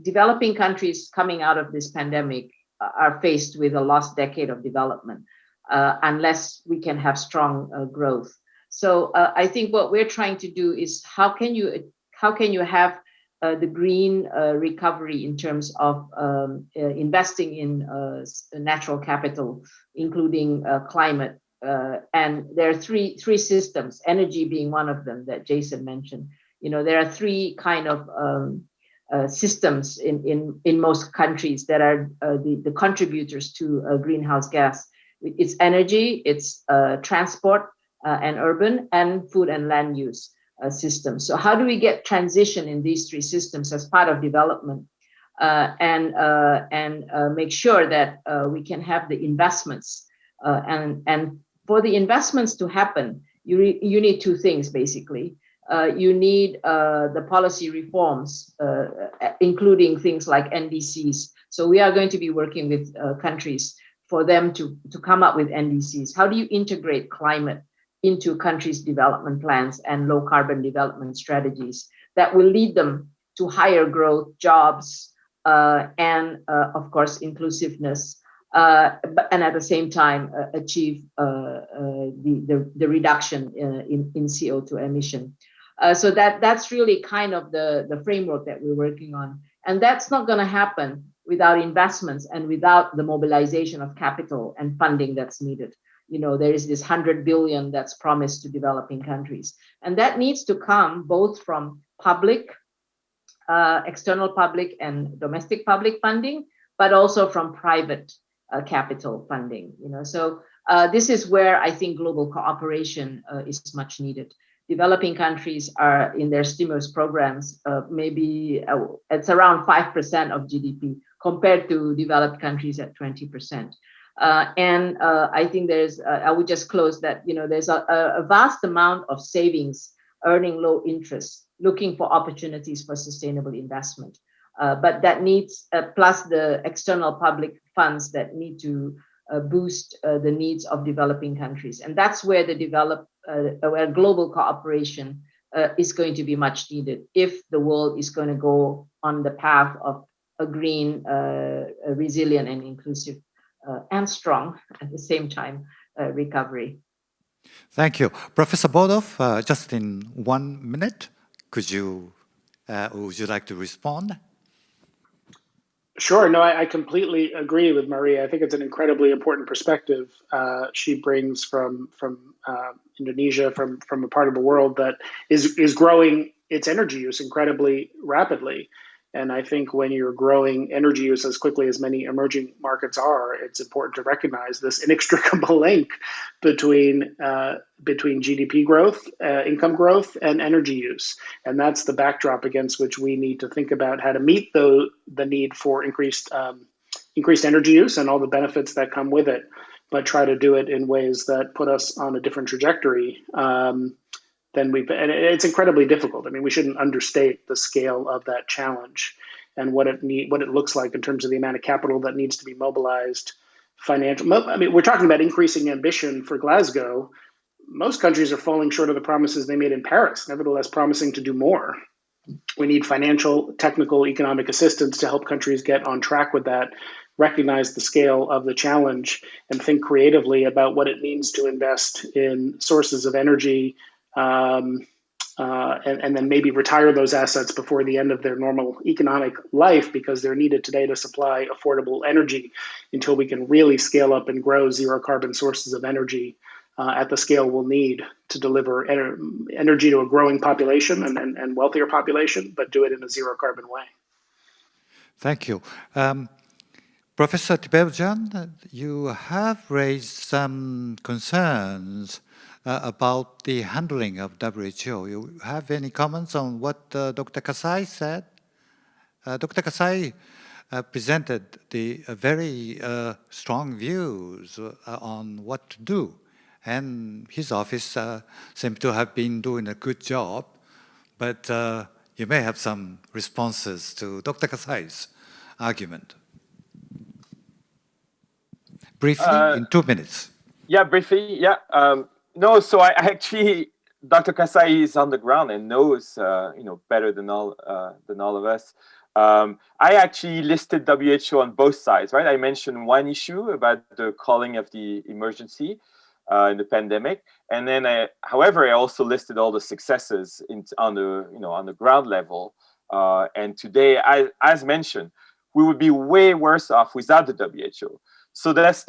Developing countries coming out of this pandemic are faced with a lost decade of development unless we can have strong growth. So I think what we're trying to do is how can you have the green recovery in terms of investing in natural capital, including climate. And there are three systems, energy being one of them that Jason mentioned. There are three kind of systems in most countries that are the contributors to greenhouse gas. It's energy, it's transport and urban, and food and land use systems. So how do we get transition in these three systems as part of development and make sure that we can have the investments and for the investments to happen, you need two things basically. You need the policy reforms, including things like NDCs. So we are going to be working with countries for them to come up with NDCs. How do you integrate climate into countries' development plans and low carbon development strategies that will lead them to higher growth, jobs, and of course, inclusiveness, and at the same time achieve the reduction in CO2 emission. So that's really kind of the framework that we're working on. And that's not going to happen without investments and without the mobilization of capital and funding that's needed. There is this 100 billion that's promised to developing countries. And that needs to come both from public, external public and domestic public funding, but also from private capital funding. So this is where I think global cooperation is much needed. Developing countries are in their stimulus programs, maybe it's around 5% of GDP compared to developed countries at 20%. And I think I would just close that, there's a vast amount of savings earning low interest, looking for opportunities for sustainable investment. But that needs, plus the external public funds that need to boost the needs of developing countries. And that's where where global cooperation is going to be much needed if the world is going to go on the path of a green, resilient and inclusive and strong at the same time recovery. Thank you. Professor Bodov, just in 1 minute, would you like to respond? Sure. No, I completely agree with Maria. I think it's an incredibly important perspective she brings from Indonesia, from a part of the world that is growing its energy use incredibly rapidly. And I think when you're growing energy use as quickly as many emerging markets are, it's important to recognize this inextricable link between GDP growth, income growth, and energy use. And that's the backdrop against which we need to think about how to meet the need for increased energy use and all the benefits that come with it, but try to do it in ways that put us on a different trajectory and it's incredibly difficult. I mean, we shouldn't understate the scale of that challenge and what it looks like in terms of the amount of capital that needs to be mobilized. We're talking about increasing ambition for Glasgow. Most countries are falling short of the promises they made in Paris, nevertheless promising to do more. We need financial, technical, economic assistance to help countries get on track with that, recognize the scale of the challenge, and think creatively about what it means to invest in sources of energy, and then maybe retire those assets before the end of their normal economic life because they're needed today to supply affordable energy until we can really scale up and grow zero carbon sources of energy at the scale we'll need to deliver energy to a growing population and wealthier population, but do it in a zero carbon way. Thank you. Professor Tibeljan, you have raised some concerns about the handling of WHO. You have any comments on what Dr. Kasai said? Dr. Kasai presented the very strong views on what to do, and his office seems to have been doing a good job, but you may have some responses to Dr. Kasai's argument. Briefly, in 2 minutes. Yeah, briefly. Yeah. No, so I actually, Dr. Kasai is on the ground and knows, better than all of us. I actually listed WHO on both sides, right? I mentioned one issue about the calling of the emergency in the pandemic, and then, however, I also listed all the successes on the ground level. And today, as mentioned, we would be way worse off without the WHO. So that's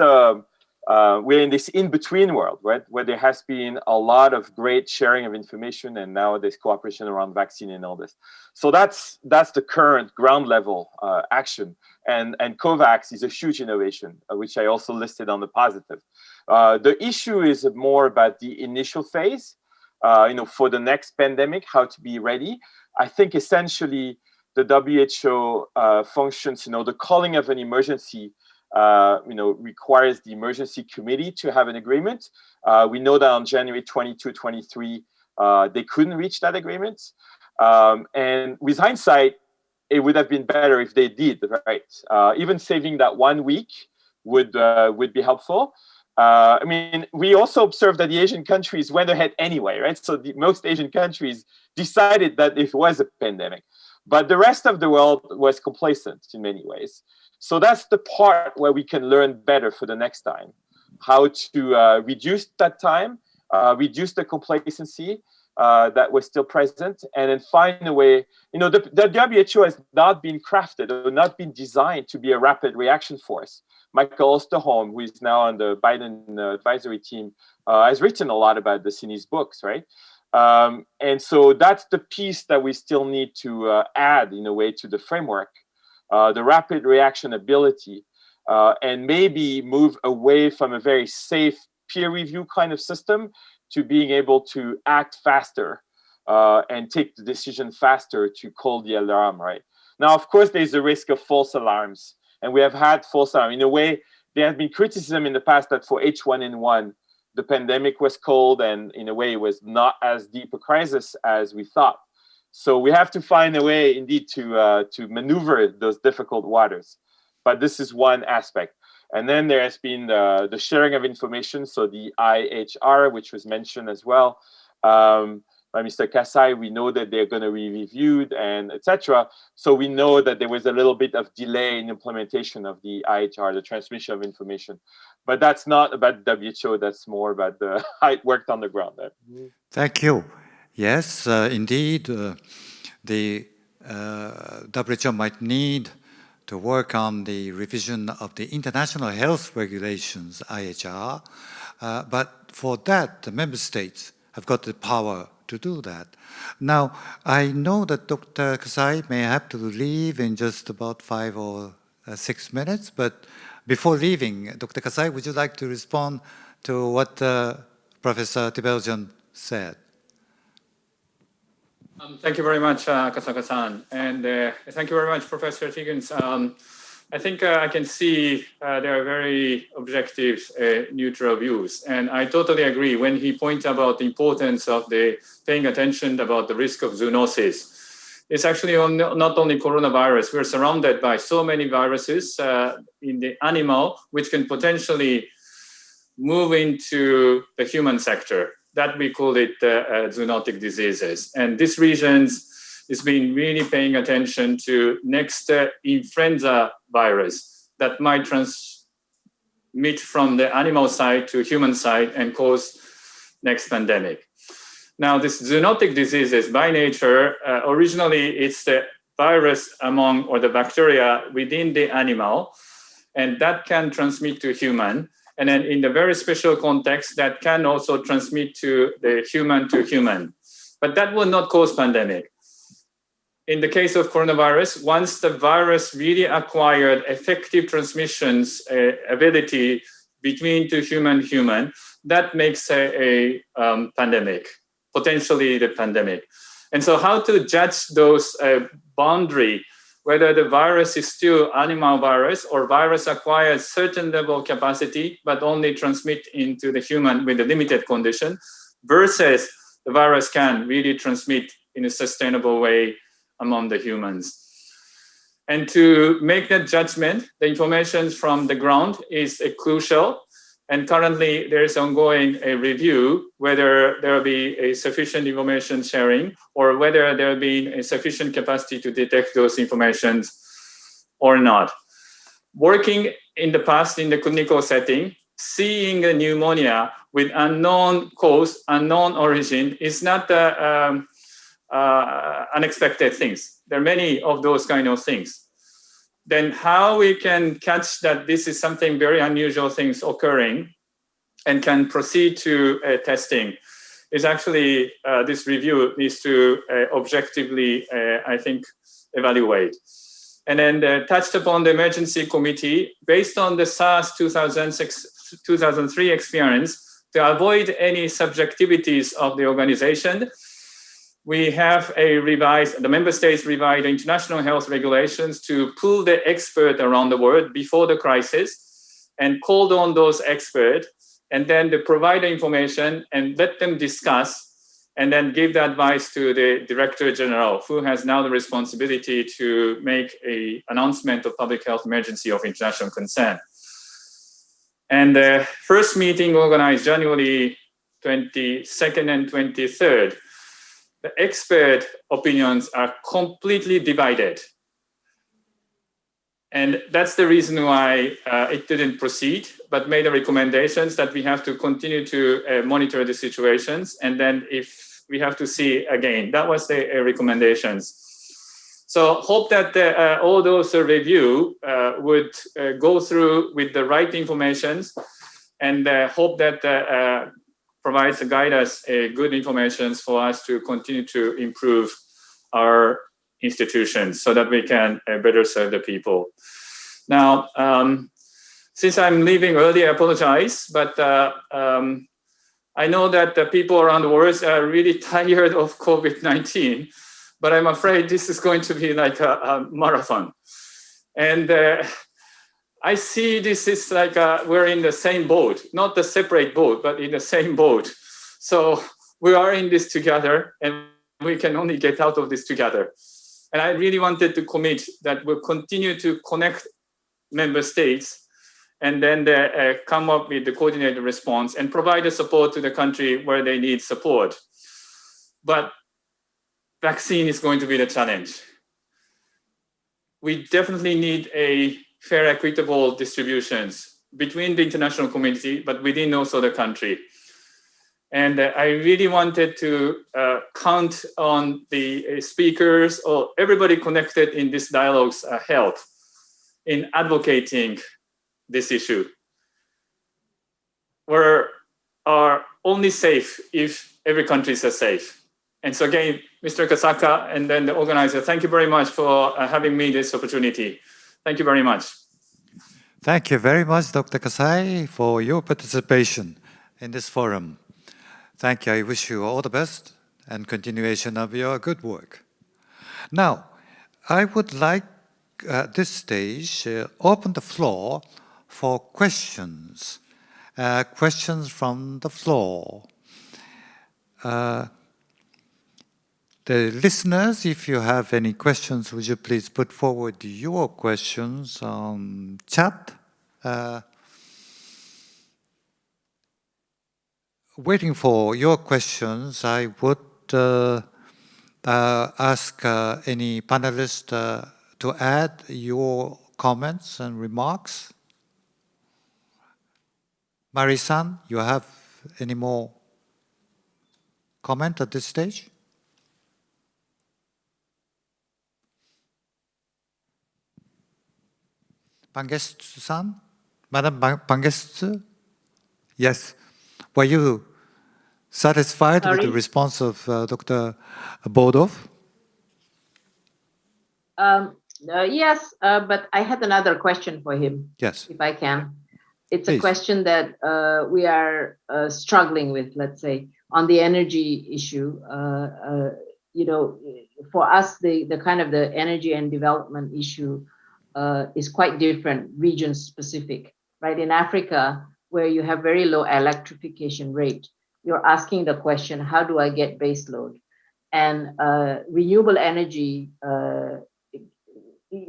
we're in this in-between world, right, where there has been a lot of great sharing of information, and now there's cooperation around vaccine and all this. So that's the current ground level action, and COVAX is a huge innovation, which I also listed on the positive. The issue is more about the initial phase, for the next pandemic, how to be ready. I think essentially the WHO functions, the calling of an emergency requires the emergency committee to have an agreement. We know that on January 22, 23, they couldn't reach that agreement. And with hindsight, it would have been better if they did, right? Even saving that 1 week would be helpful. We also observed that the Asian countries went ahead anyway, right? So most Asian countries decided that it was a pandemic, but the rest of the world was complacent in many ways. So that's the part where we can learn better for the next time, how to reduce that time, reduce the complacency that was still present, and then find a way. The WHO has not been crafted or not been designed to be a rapid reaction force. Michael Osterholm, who is now on the Biden advisory team, has written a lot about this in his books, right? And so that's the piece that we still need to add in a way to the framework. The rapid reaction ability, and maybe move away from a very safe peer review kind of system to being able to act faster and take the decision faster to call the alarm, right? Now, of course, there's a risk of false alarms, and we have had false alarms. In a way, there has been criticism in the past that for H1N1, the pandemic was called, and in a way, it was not as deep a crisis as we thought. So we have to find a way, indeed, to maneuver those difficult waters. But this is one aspect. And then there has been the sharing of information, so the IHR, which was mentioned as well by Mr. Kasai. We know that they're going to be reviewed and etc. So we know that there was a little bit of delay in implementation of the IHR, the transmission of information. But that's not about WHO, that's more about how it worked on the ground there. Thank you. Yes, indeed, the WHO might need to work on the revision of the International Health Regulations, IHR, but for that, the member states have got the power to do that. Now, I know that Dr. Kasai may have to leave in just about 5 or 6 minutes, but before leaving, Dr. Kasai, would you like to respond to what Professor Tibeljan said? Thank you very much, Akasaka-san. And thank you very much, Professor Higgins. I think I can see there are very objective, neutral views. And I totally agree when he points about the importance of the paying attention about the risk of zoonosis. It's actually not only coronavirus. We're surrounded by so many viruses in the animal, which can potentially move into the human sector. That we call it zoonotic diseases. And this region is been really paying attention to next influenza virus that might transmit from the animal side to human side and cause next pandemic. Now, this zoonotic diseases by nature, originally it's the virus among or the bacteria within the animal, and that can transmit to human. And then in the very special context, that can also transmit to the human to human. But that will not cause pandemic. In the case of coronavirus, once the virus really acquired effective transmissions ability between to human, that makes a pandemic, potentially the pandemic. And so how to judge those boundary, whether the virus is still animal virus or virus acquires certain level of capacity, but only transmit into the human with a limited condition, versus the virus can really transmit in a sustainable way among the humans. And to make that judgment, the information from the ground is crucial. And currently, there is ongoing a review whether there will be a sufficient information sharing or whether there will be a sufficient capacity to detect those informations or not. Working in the past in the clinical setting, seeing a pneumonia with unknown cause, unknown origin is not unexpected things. There are many of those kind of things. Then how we can catch that this is something very unusual things occurring and can proceed to testing is actually this review needs to objectively, I think, evaluate. And then touched upon the emergency committee based on the SARS 2003 experience to avoid any subjectivities of the organization. We have the member states revised international health regulations to pull the expert around the world before the crisis and called on those experts and then they provide the information and let them discuss and then give the advice to the Director General, who has now the responsibility to make an announcement of public health emergency of international concern. And the first meeting organized January 22nd and 23rd, the expert opinions are completely divided. And that's the reason why it didn't proceed, but made the recommendations that we have to continue to monitor the situations. And then if we have to see again, that was the recommendations. So hope that all those review would go through with the right information and hope that provides guide us good information for us to continue to improve our institutions so that we can better serve the people. Now, since I'm leaving early, I apologize, but I know that the people around the world are really tired of COVID-19, but I'm afraid this is going to be like a marathon. And I see this is like we're in the same boat, not the separate boat, but in the same boat. So we are in this together and we can only get out of this together. And I really wanted to commit that we'll continue to connect member states and then come up with the coordinated response and provide the support to the country where they need support. But vaccine is going to be the challenge. We definitely need a fair, equitable distributions between the international community, but within also the country. And I really wanted to count on the speakers or everybody connected in this dialogue's help in advocating this issue. We are only safe if every country is safe. And so again, Mr. Kasaka and then the organizer, thank you very much for having me this opportunity. Thank you very much. Thank you very much, Dr. Kasai, for your participation in this forum. Thank you. I wish you all the best and continuation of your good work. Now, I would like at this stage open the floor for questions. Questions from the floor. The listeners, if you have any questions, would you please put forward your questions on chat? Waiting for your questions, I would ask any panelist to add your comments and remarks. Mari-san, you have any more comment at this stage? Pangestu-san? Madam Pangestu? Yes. Were you satisfied with the response of Dr. Bodov? Yes, but I had another question for him. Yes. If I can. It's Please. A question that we are struggling with, let's say, on the energy issue. You know, for us, the kind of the energy and development issue is quite different, region specific, right? In Africa, where you have very low electrification rate, you're asking the question, how do I get base load? And renewable energy,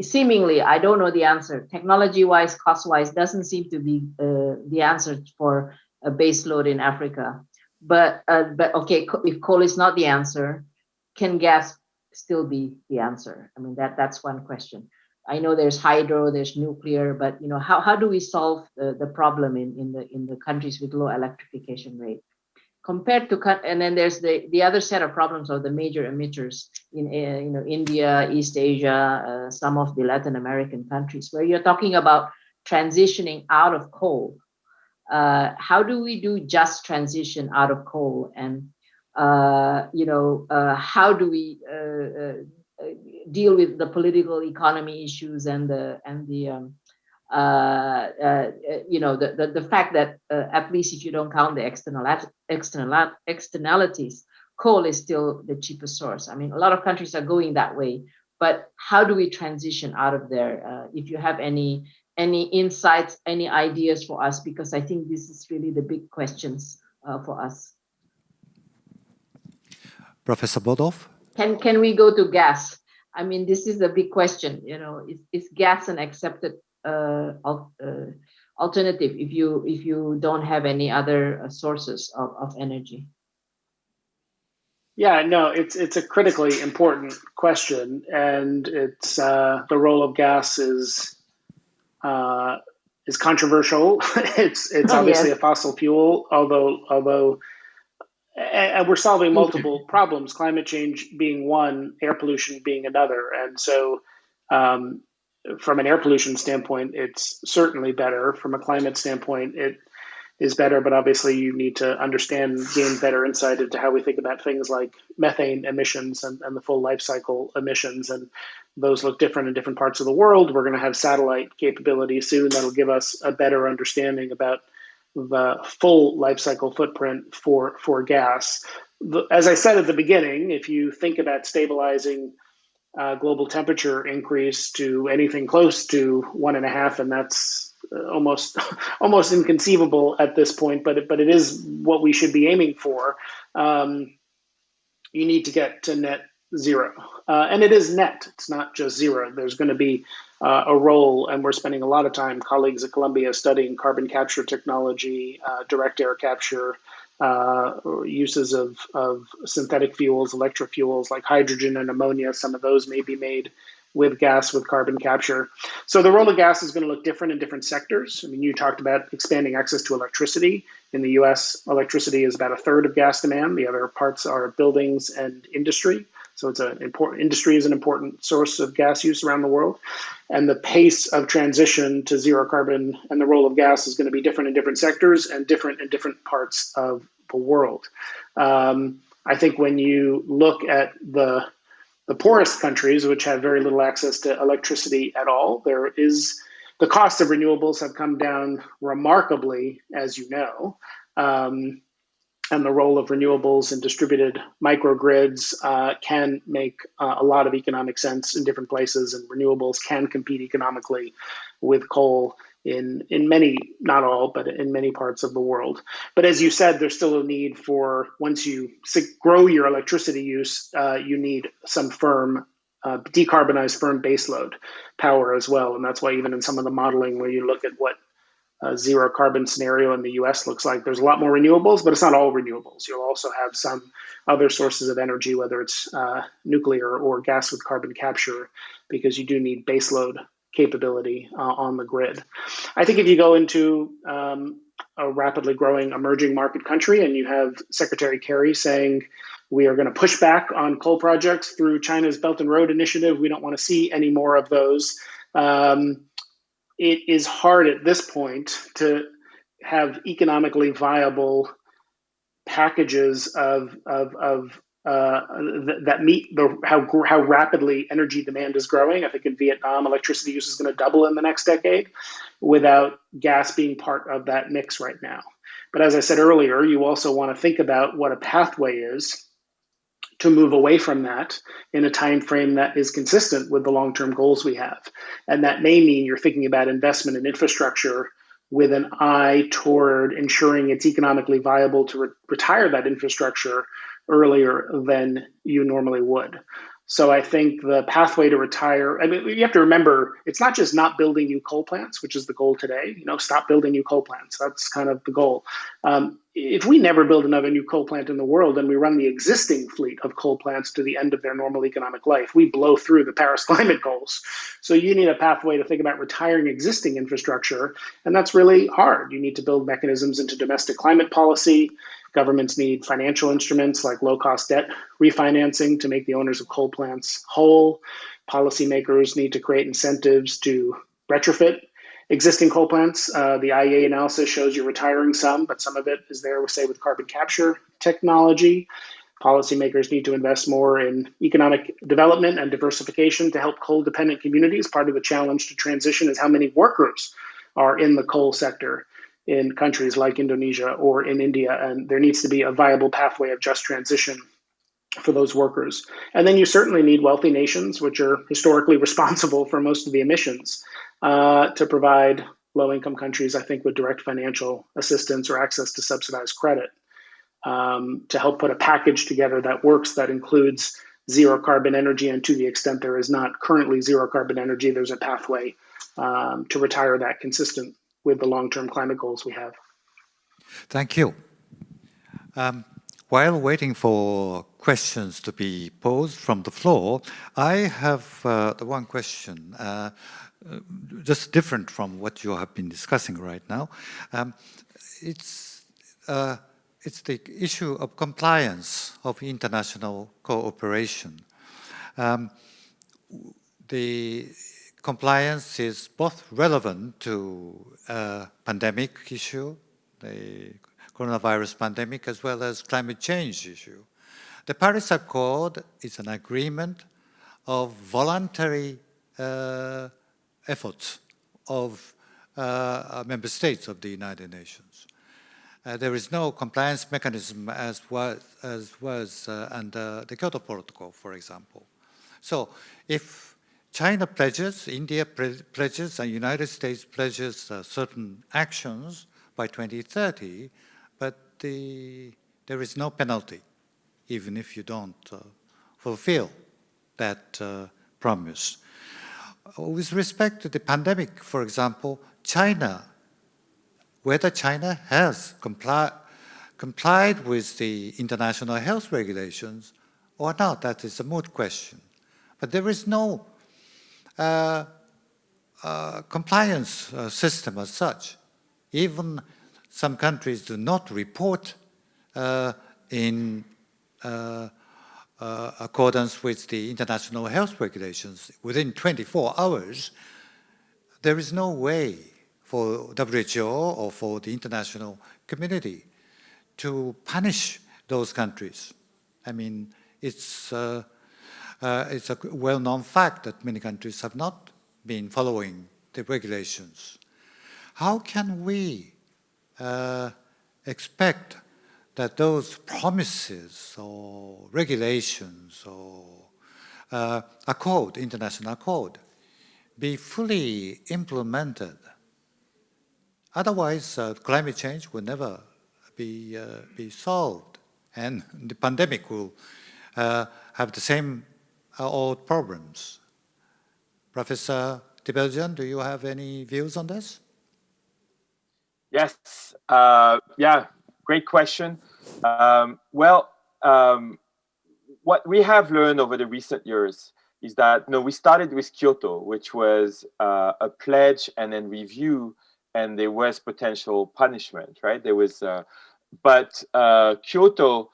seemingly, I don't know the answer, technology-wise, cost-wise, doesn't seem to be the answer for a base load in Africa. But okay, if coal is not the answer, can gas still be the answer? I mean, that's one question. I know there's hydro, there's nuclear, but how do we solve the problem in the countries with low electrification rate? Compared to, and then there's the other set of problems of the major emitters in India, East Asia, some of the Latin American countries, where you're talking about transitioning out of coal. How do we do just transition out of coal, and how do we deal with the political economy issues and the fact that at least if you don't count the externalities, coal is still the cheapest source. I mean, a lot of countries are going that way, but how do we transition out of there? If you have any insights, any ideas for us, because I think this is really the big questions for us. Professor Bodov? Can we go to gas? I mean, this is a big question. Is gas an accepted alternative if you don't have any other sources of energy? Yeah, no, it's a critically important question, and it's the role of gas is controversial. It's obviously Yes. a fossil fuel, although and we're solving multiple problems, climate change being one, air pollution being another. And so from an air pollution standpoint, it's certainly better. From a climate standpoint, it is better, but obviously you need to understand, gain better insight into how we think about things like methane emissions and the full life cycle emissions. And those look different in different parts of the world. We're going to have satellite capability soon that'll give us a better understanding about the full life cycle footprint for gas. As I said at the beginning, if you think about stabilizing global temperature increase to anything close to 1.5, and that's almost inconceivable at this point, but it is what we should be aiming for. You need to get to net zero, and it is net. It's not just zero. There's going to be a role, and we're spending a lot of time, colleagues at Columbia, studying carbon capture technology, direct air capture, uses of synthetic fuels, electric fuels like hydrogen and ammonia. Some of those may be made with gas, with carbon capture. So the role of gas is going to look different in different sectors. I mean, you talked about expanding access to electricity. In the US, electricity is about a third of gas demand. The other parts are buildings and industry. So industry is an important source of gas use around the world. And the pace of transition to zero carbon and the role of gas is going to be different in different sectors and different in different parts of the world. I think when you look at the poorest countries, which have very little access to electricity at all, the cost of renewables have come down remarkably, as you know. And the role of renewables and distributed microgrids can make a lot of economic sense in different places, and renewables can compete economically with coal in many, not all, but in many parts of the world. But as you said, there's still a need for, once you grow your electricity use, you need some firm, decarbonized firm baseload power as well. And that's why even in some of the modeling where you look at what a zero carbon scenario in the US looks like, there's a lot more renewables, but it's not all renewables. You'll also have some other sources of energy, whether it's nuclear or gas with carbon capture, because you do need baseload capability on the grid. I think if you go into a rapidly growing emerging market country and you have Secretary Kerry saying, we are going to push back on coal projects through China's Belt and Road Initiative, we don't want to see any more of those. It is hard at this point to have economically viable packages that meet how rapidly energy demand is growing. I think in Vietnam, electricity use is going to double in the next decade without gas being part of that mix right now. But as I said earlier, you also want to think about what a pathway is to move away from that in a time frame that is consistent with the long-term goals we have. And that may mean you're thinking about investment in infrastructure with an eye toward ensuring it's economically viable to retire that infrastructure earlier than you normally would. So I think the pathway to retire, I mean, you have to remember, it's not just not building new coal plants, which is the goal today. Stop building new coal plants. That's kind of the goal. If we never build another new coal plant in the world and we run the existing fleet of coal plants to the end of their normal economic life, we blow through the Paris climate goals. So you need a pathway to think about retiring existing infrastructure. And that's really hard. You need to build mechanisms into domestic climate policy. Governments need financial instruments like low-cost debt refinancing to make the owners of coal plants whole. Policymakers need to create incentives to retrofit existing coal plants. The IEA analysis shows you're retiring some, but some of it is there, say, with carbon capture technology. Policymakers need to invest more in economic development and diversification to help coal-dependent communities. Part of the challenge to transition is how many workers are in the coal sector in countries like Indonesia or in India, and there needs to be a viable pathway of just transition for those workers. And then you certainly need wealthy nations, which are historically responsible for most of the emissions, to provide low-income countries, I think, with direct financial assistance or access to subsidized credit, to help put a package together that works, that includes zero carbon energy. And to the extent there is not currently zero carbon energy, there's a pathway to retire that consistent with the long-term climate goals we have. Thank you. While waiting for questions to be posed from the floor, I have the one question, just different from what you have been discussing right now. It's the issue of compliance of international cooperation. The compliance is both relevant to pandemic issue, the coronavirus pandemic, as well as climate change issue. The Paris Accord is an agreement of voluntary efforts of member states of the United Nations. There is no compliance mechanism as was under the Kyoto Protocol, for example. So if China pledges, India pledges, and United States pledges certain actions by 2030, but there is no penalty, even if you don't fulfill that promise. With respect to the pandemic, for example, whether China has complied with the international health regulations or not, that is a moot question. But there is no compliance system as such. Even some countries do not report in accordance with the international health regulations within 24 hours. There is no way for WHO or for the international community to punish those countries. I mean, it's a well-known fact that many countries have not been following the regulations. How can we expect that those promises or regulations or international accord, be fully implemented? Otherwise, climate change will never be solved, and the pandemic will have the same old problems. Professor Tibeljan, do you have any views on this? Yes. Yeah, great question. What we have learned over the recent years is that we started with Kyoto, which was a pledge and then review, and there was potential punishment, right? There was, but Kyoto,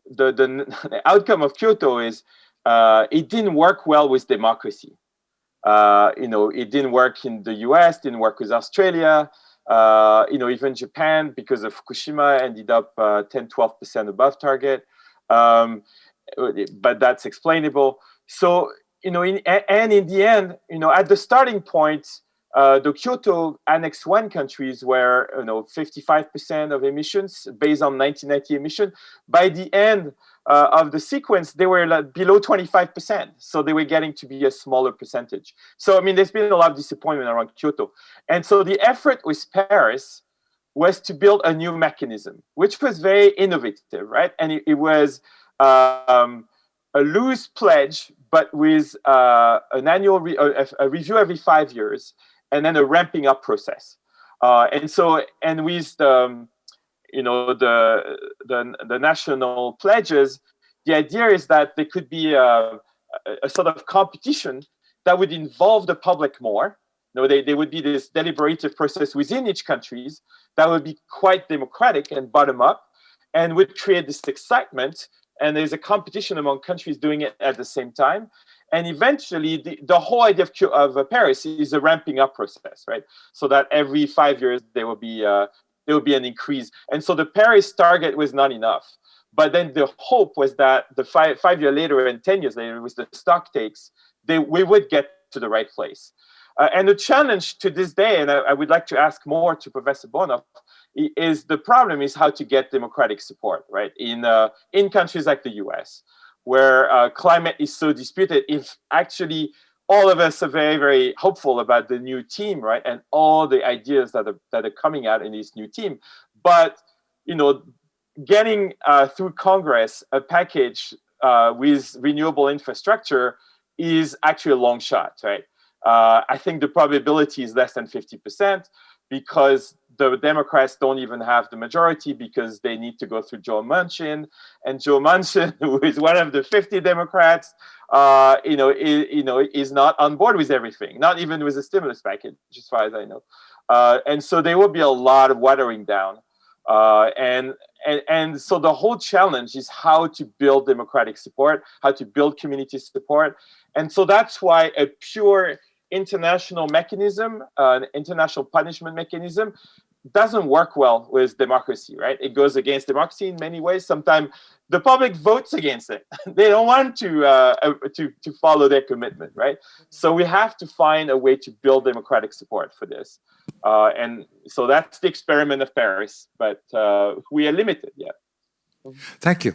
the outcome of Kyoto is it didn't work well with democracy. It didn't work in the US, didn't work with Australia. Even Japan, because of Fukushima, ended up 10-12% above target. But that's explainable. So, in the end, at the starting point, the Kyoto Annex 1 countries were, 55% of emissions based on 1990 emission. By the end of the sequence, they were below 25%. So they were getting to be a smaller percentage. So, there's been a lot of disappointment around Kyoto. And so the effort with Paris was to build a new mechanism, which was very innovative, right? And it was a loose pledge, but with an annual a review every 5 years, and then a ramping up process. And with the national pledges, the idea is that there could be a sort of competition that would involve the public more. There would be this deliberative process within each countries that would be quite democratic and bottom up, and would create this excitement. And there's a competition among countries doing it at the same time. And eventually, the whole idea of Paris is a ramping up process, right? So that every 5 years there will be an increase. And so the Paris target was not enough. But then the hope was that the 5 years later and 10 years later, with the stock takes, we would get to the right place. And the challenge to this day, and I would like to ask more to Professor Bonoff, is the problem is how to get democratic support, right? In countries like the US, where climate is so disputed, if actually all of us are very, very hopeful about the new team, right? And all the ideas that are coming out in this new team. But, getting through Congress a package with renewable infrastructure is actually a long shot, right? I think the probability is less than 50% because the Democrats don't even have the majority because they need to go through Joe Manchin, and Joe Manchin, who is one of the 50 Democrats, is not on board with everything, not even with the stimulus package, as far as I know. And so there will be a lot of watering down. And so the whole challenge is how to build democratic support, how to build community support. And so that's why a pure international mechanism, an international punishment mechanism, doesn't work well with democracy, right? It goes against democracy in many ways. Sometimes the public votes against it. They don't want to follow their commitment, right? So we have to find a way to build democratic support for this. And so that's the experiment of Paris, but we are limited, yeah. Thank you.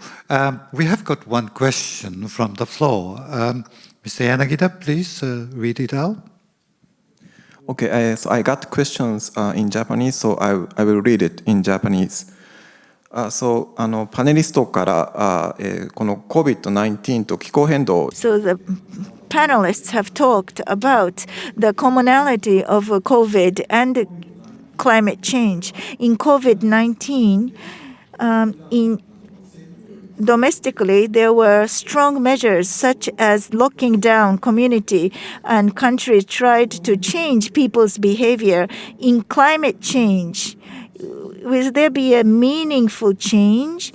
We have got one question from the floor. Mr. Yanagida, please read it out. Okay, so I got questions in Japanese, so I will read it in Japanese. パネリストからこの COVID-19 と気候変動 So the panelists have talked about the commonality of COVID and climate change. In COVID-19, domestically, there were strong measures such as locking down community, and countries tried to change people's behavior. In climate change, will there be a meaningful change?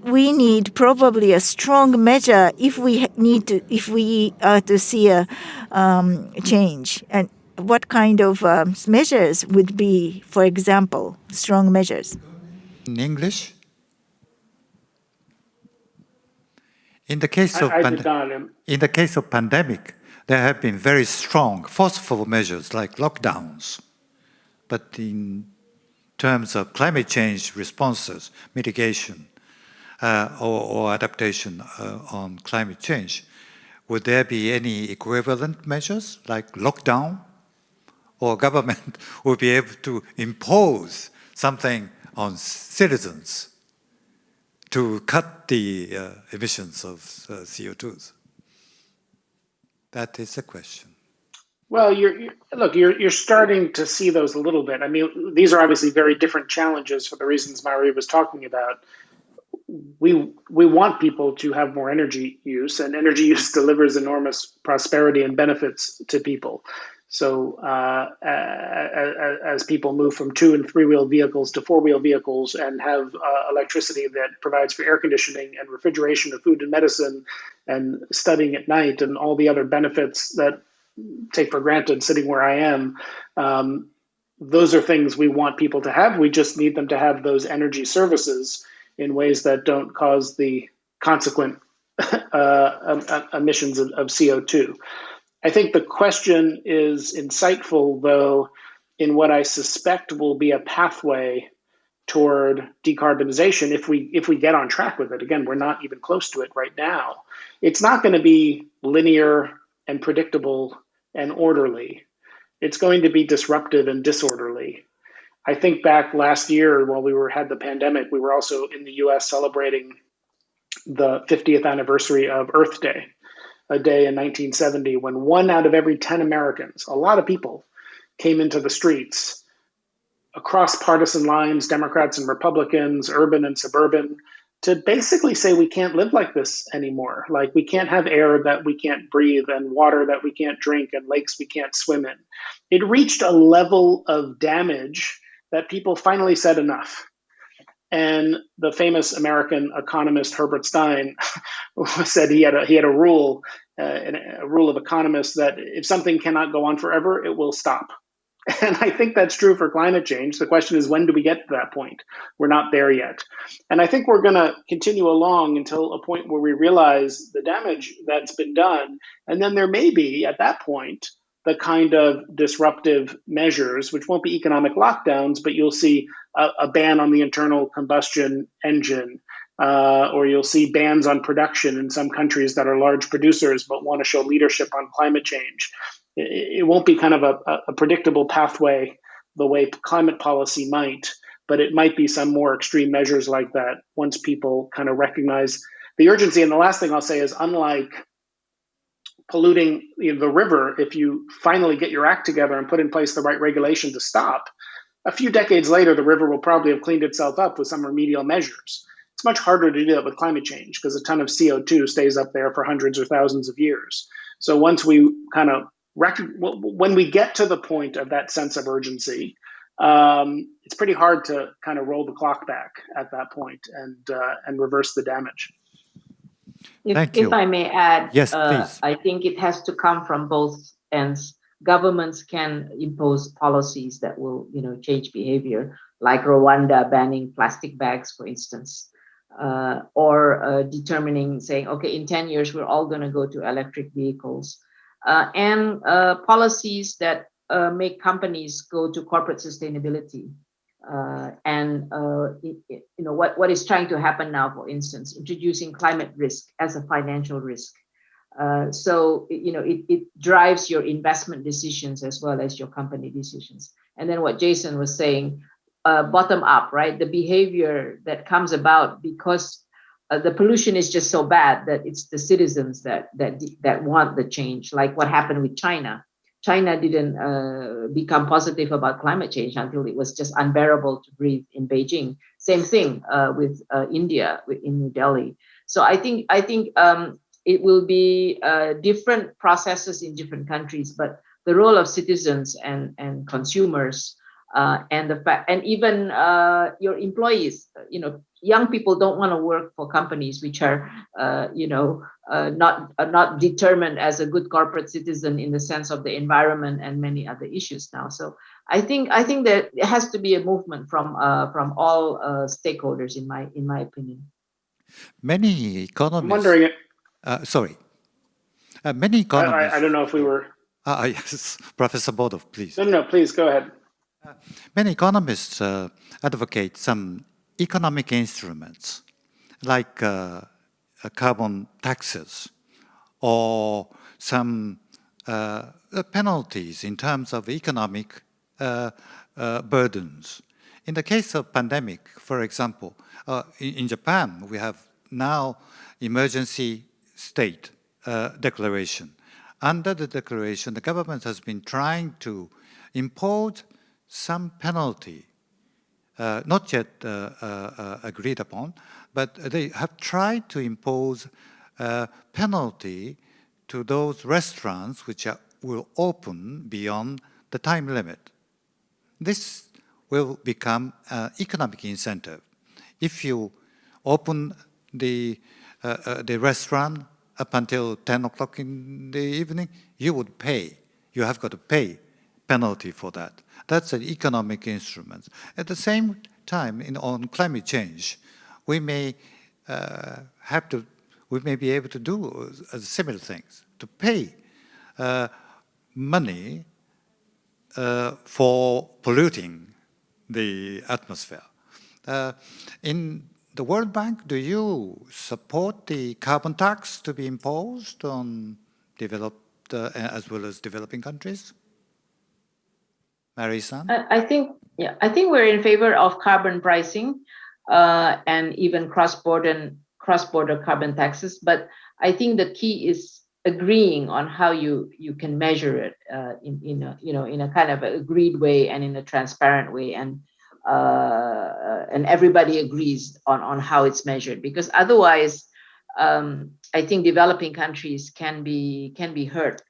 We need probably a strong measure if we are to see a change. And what kind of measures would be, for example, strong measures? In English? In the case of pandemic, there have been very strong, forceful measures like lockdowns. But in terms of climate change responses, mitigation, or adaptation on climate change, would there be any equivalent measures like lockdown? Or government would be able to impose something on citizens to cut the emissions of CO2s? That is the question. Well, you're starting to see those a little bit. I mean, these are obviously very different challenges for the reasons Maria was talking about. We want people to have more energy use, and energy use delivers enormous prosperity and benefits to people. So as people move from 2- and 3-wheel vehicles to 4-wheel vehicles and have electricity that provides for air conditioning and refrigeration of food and medicine and studying at night and all the other benefits that take for granted sitting where I am, those are things we want people to have. We just need them to have those energy services in ways that don't cause the consequent emissions of CO2. I think the question is insightful, though, in what I suspect will be a pathway toward decarbonization if we get on track with it. Again, we're not even close to it right now. It's not going to be linear and predictable and orderly. It's going to be disruptive and disorderly. I think back last year while we had the pandemic, we were also in the US celebrating the 50th anniversary of Earth Day, a day in 1970 when 1 out of every 10 Americans, a lot of people, came into the streets across partisan lines, Democrats and Republicans, urban and suburban, to basically say we can't live like this anymore. Like we can't have air that we can't breathe and water that we can't drink and lakes we can't swim in. It reached a level of damage that people finally said enough. And the famous American economist Herbert Stein said he had a rule of economists that if something cannot go on forever, it will stop. And I think that's true for climate change. The question is, when do we get to that point? We're not there yet. And I think we're going to continue along until a point where we realize the damage that's been done. And then there may be, at that point, the kind of disruptive measures, which won't be economic lockdowns, but you'll see a ban on the internal combustion engine, or you'll see bans on production in some countries that are large producers but want to show leadership on climate change. It won't be kind of a predictable pathway the way climate policy might, but it might be some more extreme measures like that once people kind of recognize the urgency. And the last thing I'll say is, unlike polluting the river, if you finally get your act together and put in place the right regulation to stop, a few decades later, the river will probably have cleaned itself up with some remedial measures. It's much harder to do that with climate change because a ton of CO2 stays up there for hundreds or thousands of years. So once we kind of when we get to the point of that sense of urgency, it's pretty hard to kind of roll the clock back at that point and reverse the damage. If I may add, yes, please. I think it has to come from both ends. Governments can impose policies that will, change behavior, like Rwanda banning plastic bags, for instance, or determining, saying, okay, in 10 years, we're all going to go to electric vehicles. And policies that make companies go to corporate sustainability. What is trying to happen now, for instance, introducing climate risk as a financial risk. So it drives your investment decisions as well as your company decisions. And then what Jason was saying, bottom up, right? The behavior that comes about because the pollution is just so bad that it's the citizens that want the change, like what happened with China. China didn't become positive about climate change until it was just unbearable to breathe in Beijing. Same thing with India, in New Delhi. So I think it will be different processes in different countries, but the role of citizens and consumers and the fact, and even your employees, young people don't want to work for companies which are, not determined as a good corporate citizen in the sense of the environment and many other issues now. So I think that it has to be a movement from all stakeholders, in my opinion. Many economists. I'm wondering. Many economists. I don't know if we were. Yes, Professor Bodov, please. No, please go ahead. Many economists advocate some economic instruments like carbon taxes or some penalties in terms of economic burdens. In the case of pandemic, for example, in Japan, we have now emergency state declaration. Under the declaration, the government has been trying to impose some penalty, not yet agreed upon, but they have tried to impose a penalty to those restaurants which will open beyond the time limit. This will become an economic incentive. If you open the restaurant up until 10 o'clock in the evening, you would pay. You have got to pay penalty for that. That's an economic instrument. At the same time, on climate change, we may be able to do similar things, to pay money for polluting the atmosphere. In the World Bank, do you support the carbon tax to be imposed on developed as well as developing countries? Mary-san? I think we're in favor of carbon pricing and even cross-border cross-border carbon taxes, but I think the key is agreeing on how you can measure it in a kind of an agreed way and in a transparent way, and everybody agrees on how it's measured, because otherwise I think developing countries can be hurt.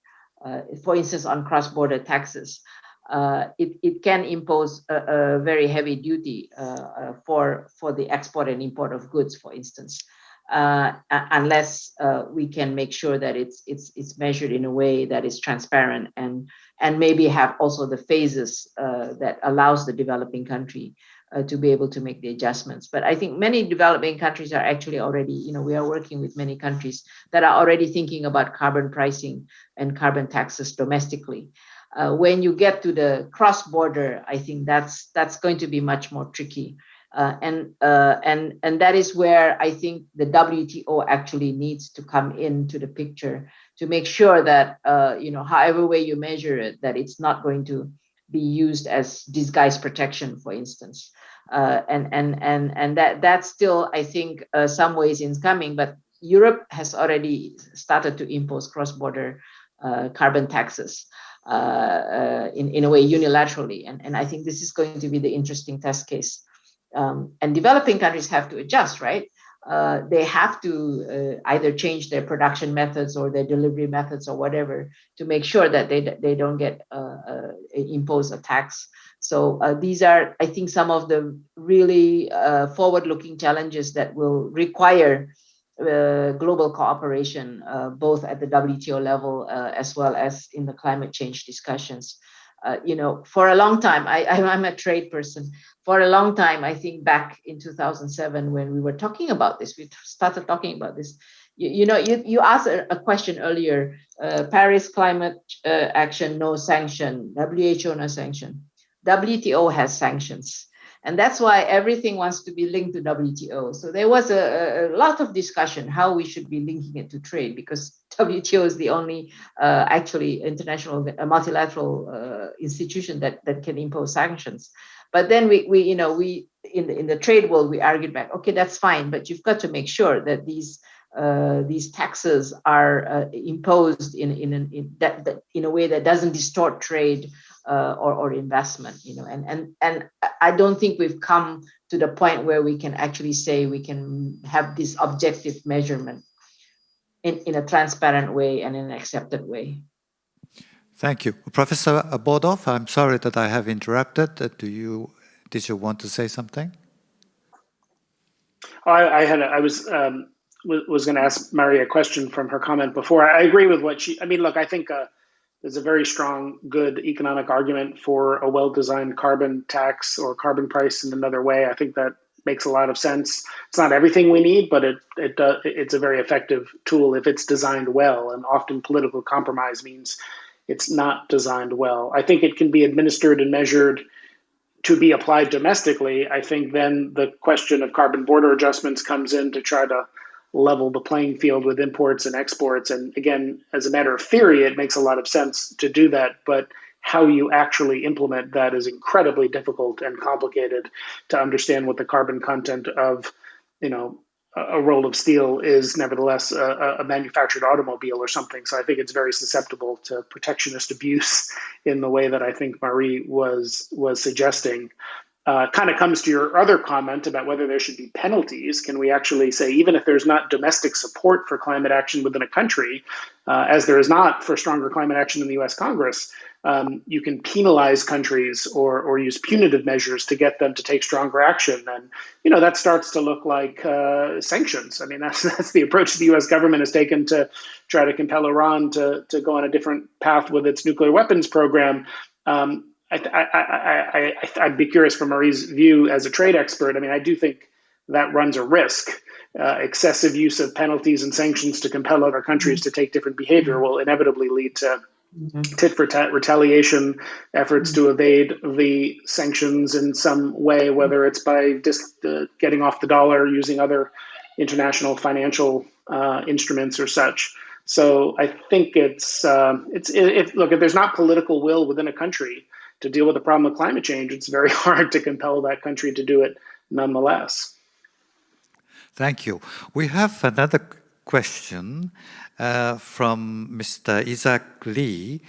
For instance, on cross-border taxes, it can impose a very heavy duty for the export and import of goods, for instance, unless we can make sure that it's measured in a way that is transparent and maybe have also the phases that allows the developing country to be able to make the adjustments. But I think many developing countries are actually already, we are working with many countries that are already thinking about carbon pricing and carbon taxes domestically. When you get to the cross-border, I think that's going to be much more tricky. And that is where I think the WTO actually needs to come into the picture to make sure that, however way you measure it, that it's not going to be used as disguised protection, for instance. And that's still, I think, some ways in coming, but Europe has already started to impose cross-border carbon taxes in a way unilaterally. And I think this is going to be the interesting test case. And developing countries have to adjust, right? They have to either change their production methods or their delivery methods or whatever to make sure that they don't get impose a tax. So these are, I think, some of the really forward-looking challenges that will require global cooperation, both at the WTO level as well as in the climate change discussions. For a long time, I'm a trade person. For a long time, I think back in 2007, when we were talking about this, we started talking about this. You asked a question earlier, Paris climate action, no sanction, WHO, no sanction. WTO has sanctions. And that's why everything wants to be linked to WTO. So there was a lot of discussion how we should be linking it to trade, because WTO is the only actually international multilateral institution that can impose sanctions. But then we in the trade world, we argued back, okay, that's fine, but you've got to make sure that these taxes are imposed in a way that doesn't distort trade or investment, and I don't think we've come to the point where we can actually say we can have this objective measurement in a transparent way and in an accepted way. Thank you. Professor Bodov, I'm sorry that I have interrupted. Did you want to say something? I was going to ask Maria a question from her comment before. I agree with what look, I think there's a very strong, good economic argument for a well-designed carbon tax or carbon price in another way. I think that makes a lot of sense. It's not everything we need, but it's a very effective tool if it's designed well. And often political compromise means it's not designed well. I think it can be administered and measured to be applied domestically. I think then the question of carbon border adjustments comes in to try to level the playing field with imports and exports. And again, as a matter of theory, it makes a lot of sense to do that. But how you actually implement that is incredibly difficult and complicated to understand what the carbon content of, a roll of steel is nevertheless a manufactured automobile or something. So I think it's very susceptible to protectionist abuse in the way that I think Marie was suggesting. Kind of comes to your other comment about whether there should be penalties. Can we actually say, even if there's not domestic support for climate action within a country, as there is not for stronger climate action in the US Congress, you can penalize countries or use punitive measures to get them to take stronger action. And, that starts to look like sanctions. I mean, that's the approach the US government has taken to try to compel Iran to go on a different path with its nuclear weapons program. I'd be curious from Marie's view as a trade expert. I mean, I do think that runs a risk. Excessive use of penalties and sanctions to compel other countries to take different behavior will inevitably lead to tit for tat retaliation, efforts to evade the sanctions in some way, whether it's by getting off the dollar, using other international financial instruments or such. So I think look, if there's not political will within a country to deal with the problem of climate change, it's very hard to compel that country to do it nonetheless. Thank you. We have another question from Mr. Isaac Lee.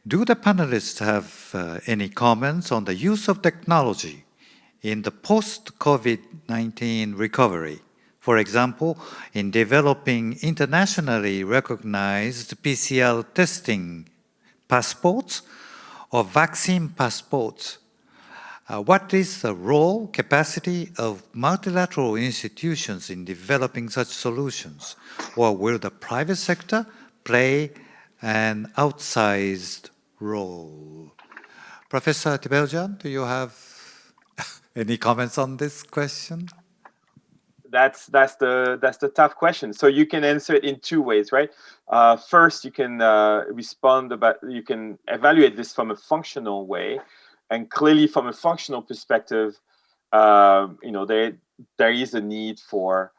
Do the panelists have any comments on the use of technology in the post-COVID-19 recovery? For example, in developing internationally recognized PCR testing passports or vaccine passports. What is the role, capacity of multilateral institutions in developing such solutions? Or will the private sector play an outsized role? Professor Tibeljan, do you have any comments on this question? That's the tough question. So you can answer it in two ways, right? First, you can you can evaluate this from a functional way, and clearly from a functional perspective, there is a need for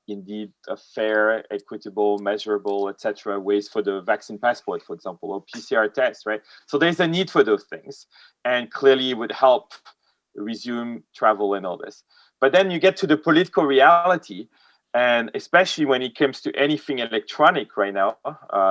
indeed a fair, equitable, measurable, etc. ways for the vaccine passport, for example, or PCR test, right? So there's a need for those things, and clearly it would help resume travel and all this. But then you get to the political reality, and especially when it comes to anything electronic right now,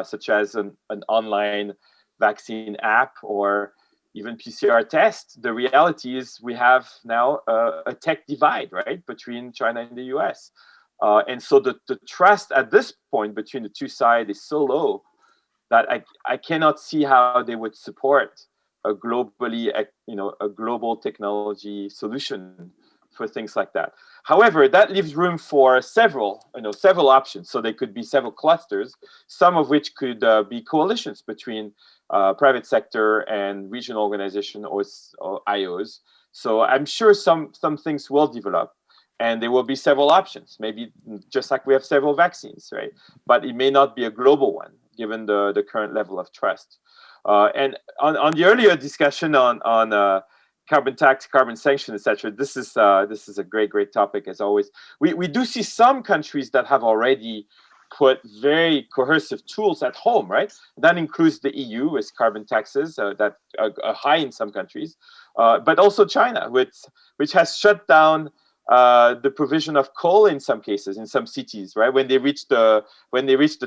such as an online vaccine app or even PCR test, the reality is we have now a tech divide, right, between China and the US. And so the trust at this point between the two sides is so low that I cannot see how they would support a global technology solution for things like that. However, that leaves room for several options. So there could be several clusters, some of which could be coalitions between private sector and regional organization or IOs. So I'm sure some things will develop, and there will be several options, maybe just like we have several vaccines, right? But it may not be a global one, given the current level of trust. And on the earlier discussion on carbon tax, carbon sanction, etc. This is a great topic as always. We do see some countries that have already put very coercive tools at home, right? That includes the EU with carbon taxes that are high in some countries, but also China, which has shut down the provision of coal in some cases, in some cities, right? When they reached the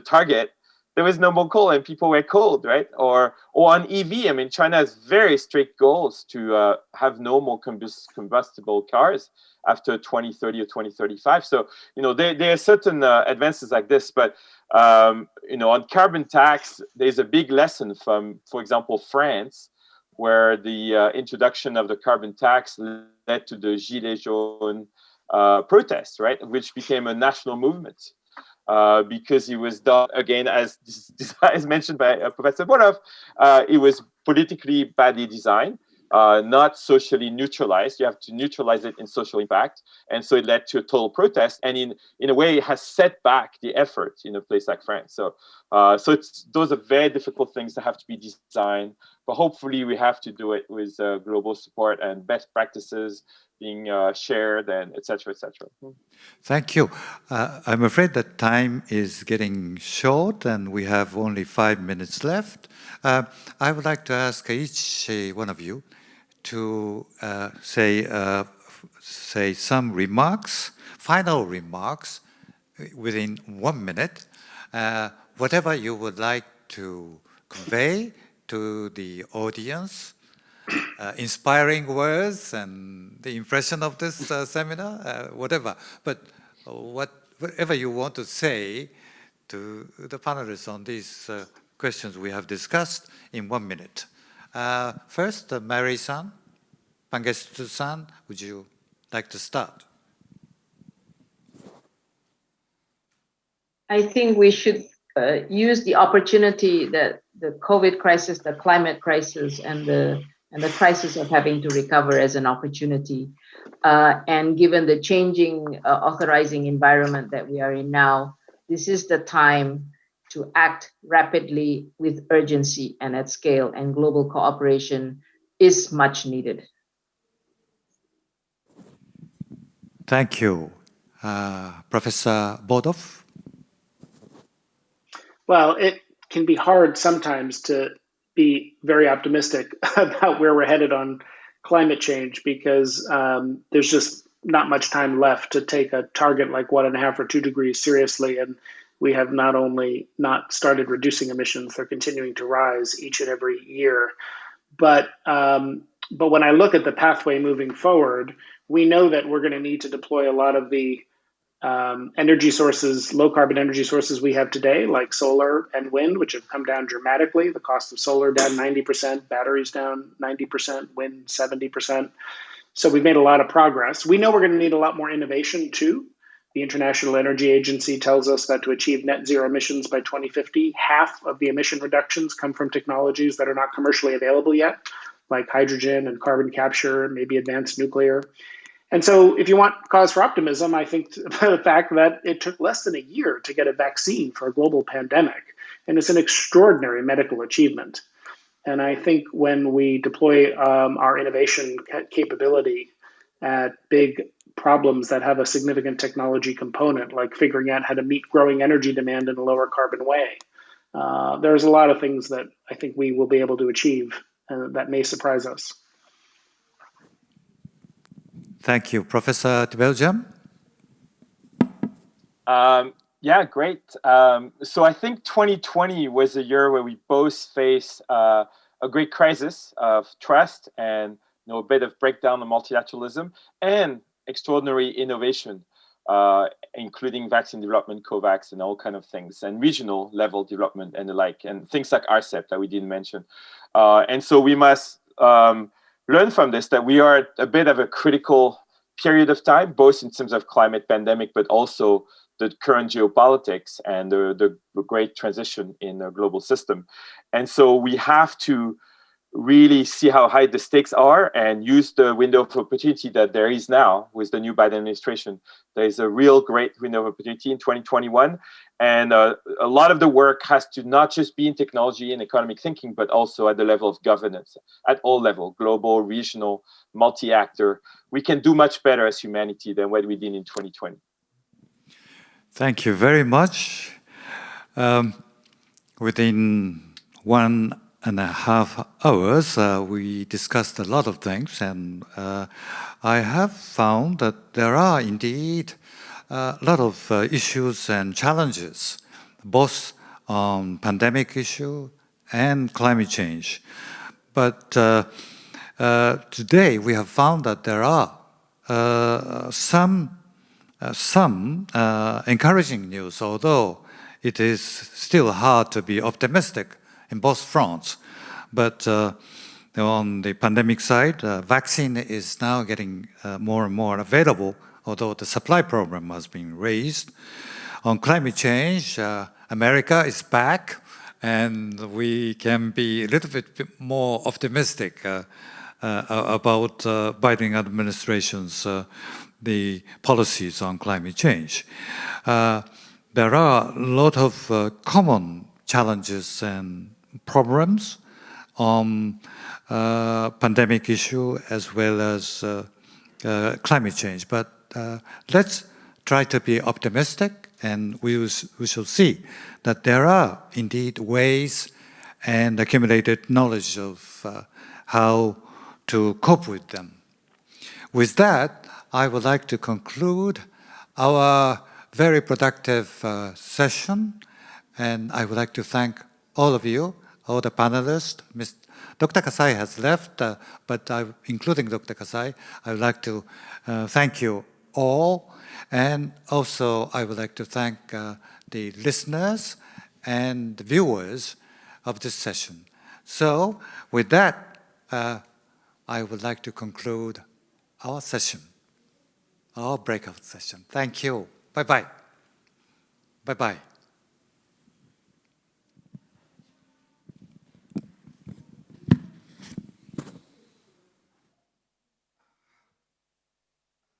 target, there was no more coal and people were cold, right? Or on EV, I mean, China has very strict goals to have no more combustible cars after 2030 or 2035. So, there are certain advances like this, but, on carbon tax, there's a big lesson from, for example, France, where the introduction of the carbon tax led to the Gilets jaunes protests, right? Which became a national movement. Because it was done, again, as mentioned by Professor Borov, it was politically badly designed, not socially neutralized. You have to neutralize it in social impact. And so it led to a total protest. And in a way, it has set back the effort in a place like France. So those are very difficult things that have to be designed. But hopefully, we have to do it with global support and best practices being shared, and et cetera, et cetera. Thank you. I'm afraid that time is getting short and we have only 5 minutes left. I would like to ask each one of you to say some remarks, final remarks within 1 minute, whatever you would like to convey to the audience. Inspiring words and the impression of this seminar, whatever. But whatever you want to say to the panelists on these questions we have discussed in 1 minute. First, Mary-san, Pangestu-san, would you like to start? I think we should use the opportunity that the COVID crisis, the climate crisis, and the crisis of having to recover as an opportunity. And given the changing authorizing environment that we are in now, this is the time to act rapidly with urgency and at scale, and global cooperation is much needed. Thank you. Professor Bodov? Well, it can be hard sometimes to be very optimistic about where we're headed on climate change because there's just not much time left to take a target like 1.5 or 2 degrees seriously. And we have not only not started reducing emissions, they're continuing to rise each and every year. But when I look at the pathway moving forward, we know that we're going to need to deploy a lot of the energy sources, low carbon energy sources we have today, like solar and wind, which have come down dramatically. The cost of solar down 90%, batteries down 90%, wind 70%. So we've made a lot of progress. We know we're going to need a lot more innovation too. The International Energy Agency tells us that to achieve net zero emissions by 2050, half of the emission reductions come from technologies that are not commercially available yet, like hydrogen and carbon capture, maybe advanced nuclear. And so if you want cause for optimism, I think the fact that it took less than a year to get a vaccine for a global pandemic, and it's an extraordinary medical achievement. And I think when we deploy our innovation capability at big problems that have a significant technology component, like figuring out how to meet growing energy demand in a lower carbon way, there's a lot of things that I think we will be able to achieve that may surprise us. Thank you. Professor Tibeljian? Yeah, great. So I think 2020 was a year where we both faced a great crisis of trust and a bit of breakdown of multilateralism and extraordinary innovation, including vaccine development, COVAX, and all kind of things, and regional level development and the like, and things like RCEP that we didn't mention. And so we must learn from this that we are at a bit of a critical period of time, both in terms of climate pandemic, but also the current geopolitics and the great transition in the global system. And so we have to really see how high the stakes are and use the window of opportunity that there is now with the new Biden administration. There is a real great window of opportunity in 2021. And a lot of the work has to not just be in technology and economic thinking, but also at the level of governance, at all levels, global, regional, multi-actor. We can do much better as humanity than what we did in 2020. Thank you very much. Within 1.5 hours, we discussed a lot of things, and I have found that there are indeed a lot of issues and challenges, both on pandemic issue and climate change. But today we have found that there are some encouraging news, although it is still hard to be optimistic in both fronts. But on the pandemic side, vaccine is now getting more and more available, although the supply problem has been raised. On climate change, America is back, and we can be a little bit more optimistic about Biden administration's the policies on climate change. There are a lot of common challenges and problems on pandemic issue as well as climate change. But let's try to be optimistic, and we shall see that there are indeed ways and accumulated knowledge of how to cope with them. With that, I would like to conclude our very productive session, and I would like to thank all of you, all the panelists. Dr. Kasai has left, but including Dr. Kasai, I would like to thank you all, and also I would like to thank the listeners and the viewers of this session. So with that, I would like to conclude our session, our breakout session. Thank you. Bye-bye. Bye-bye.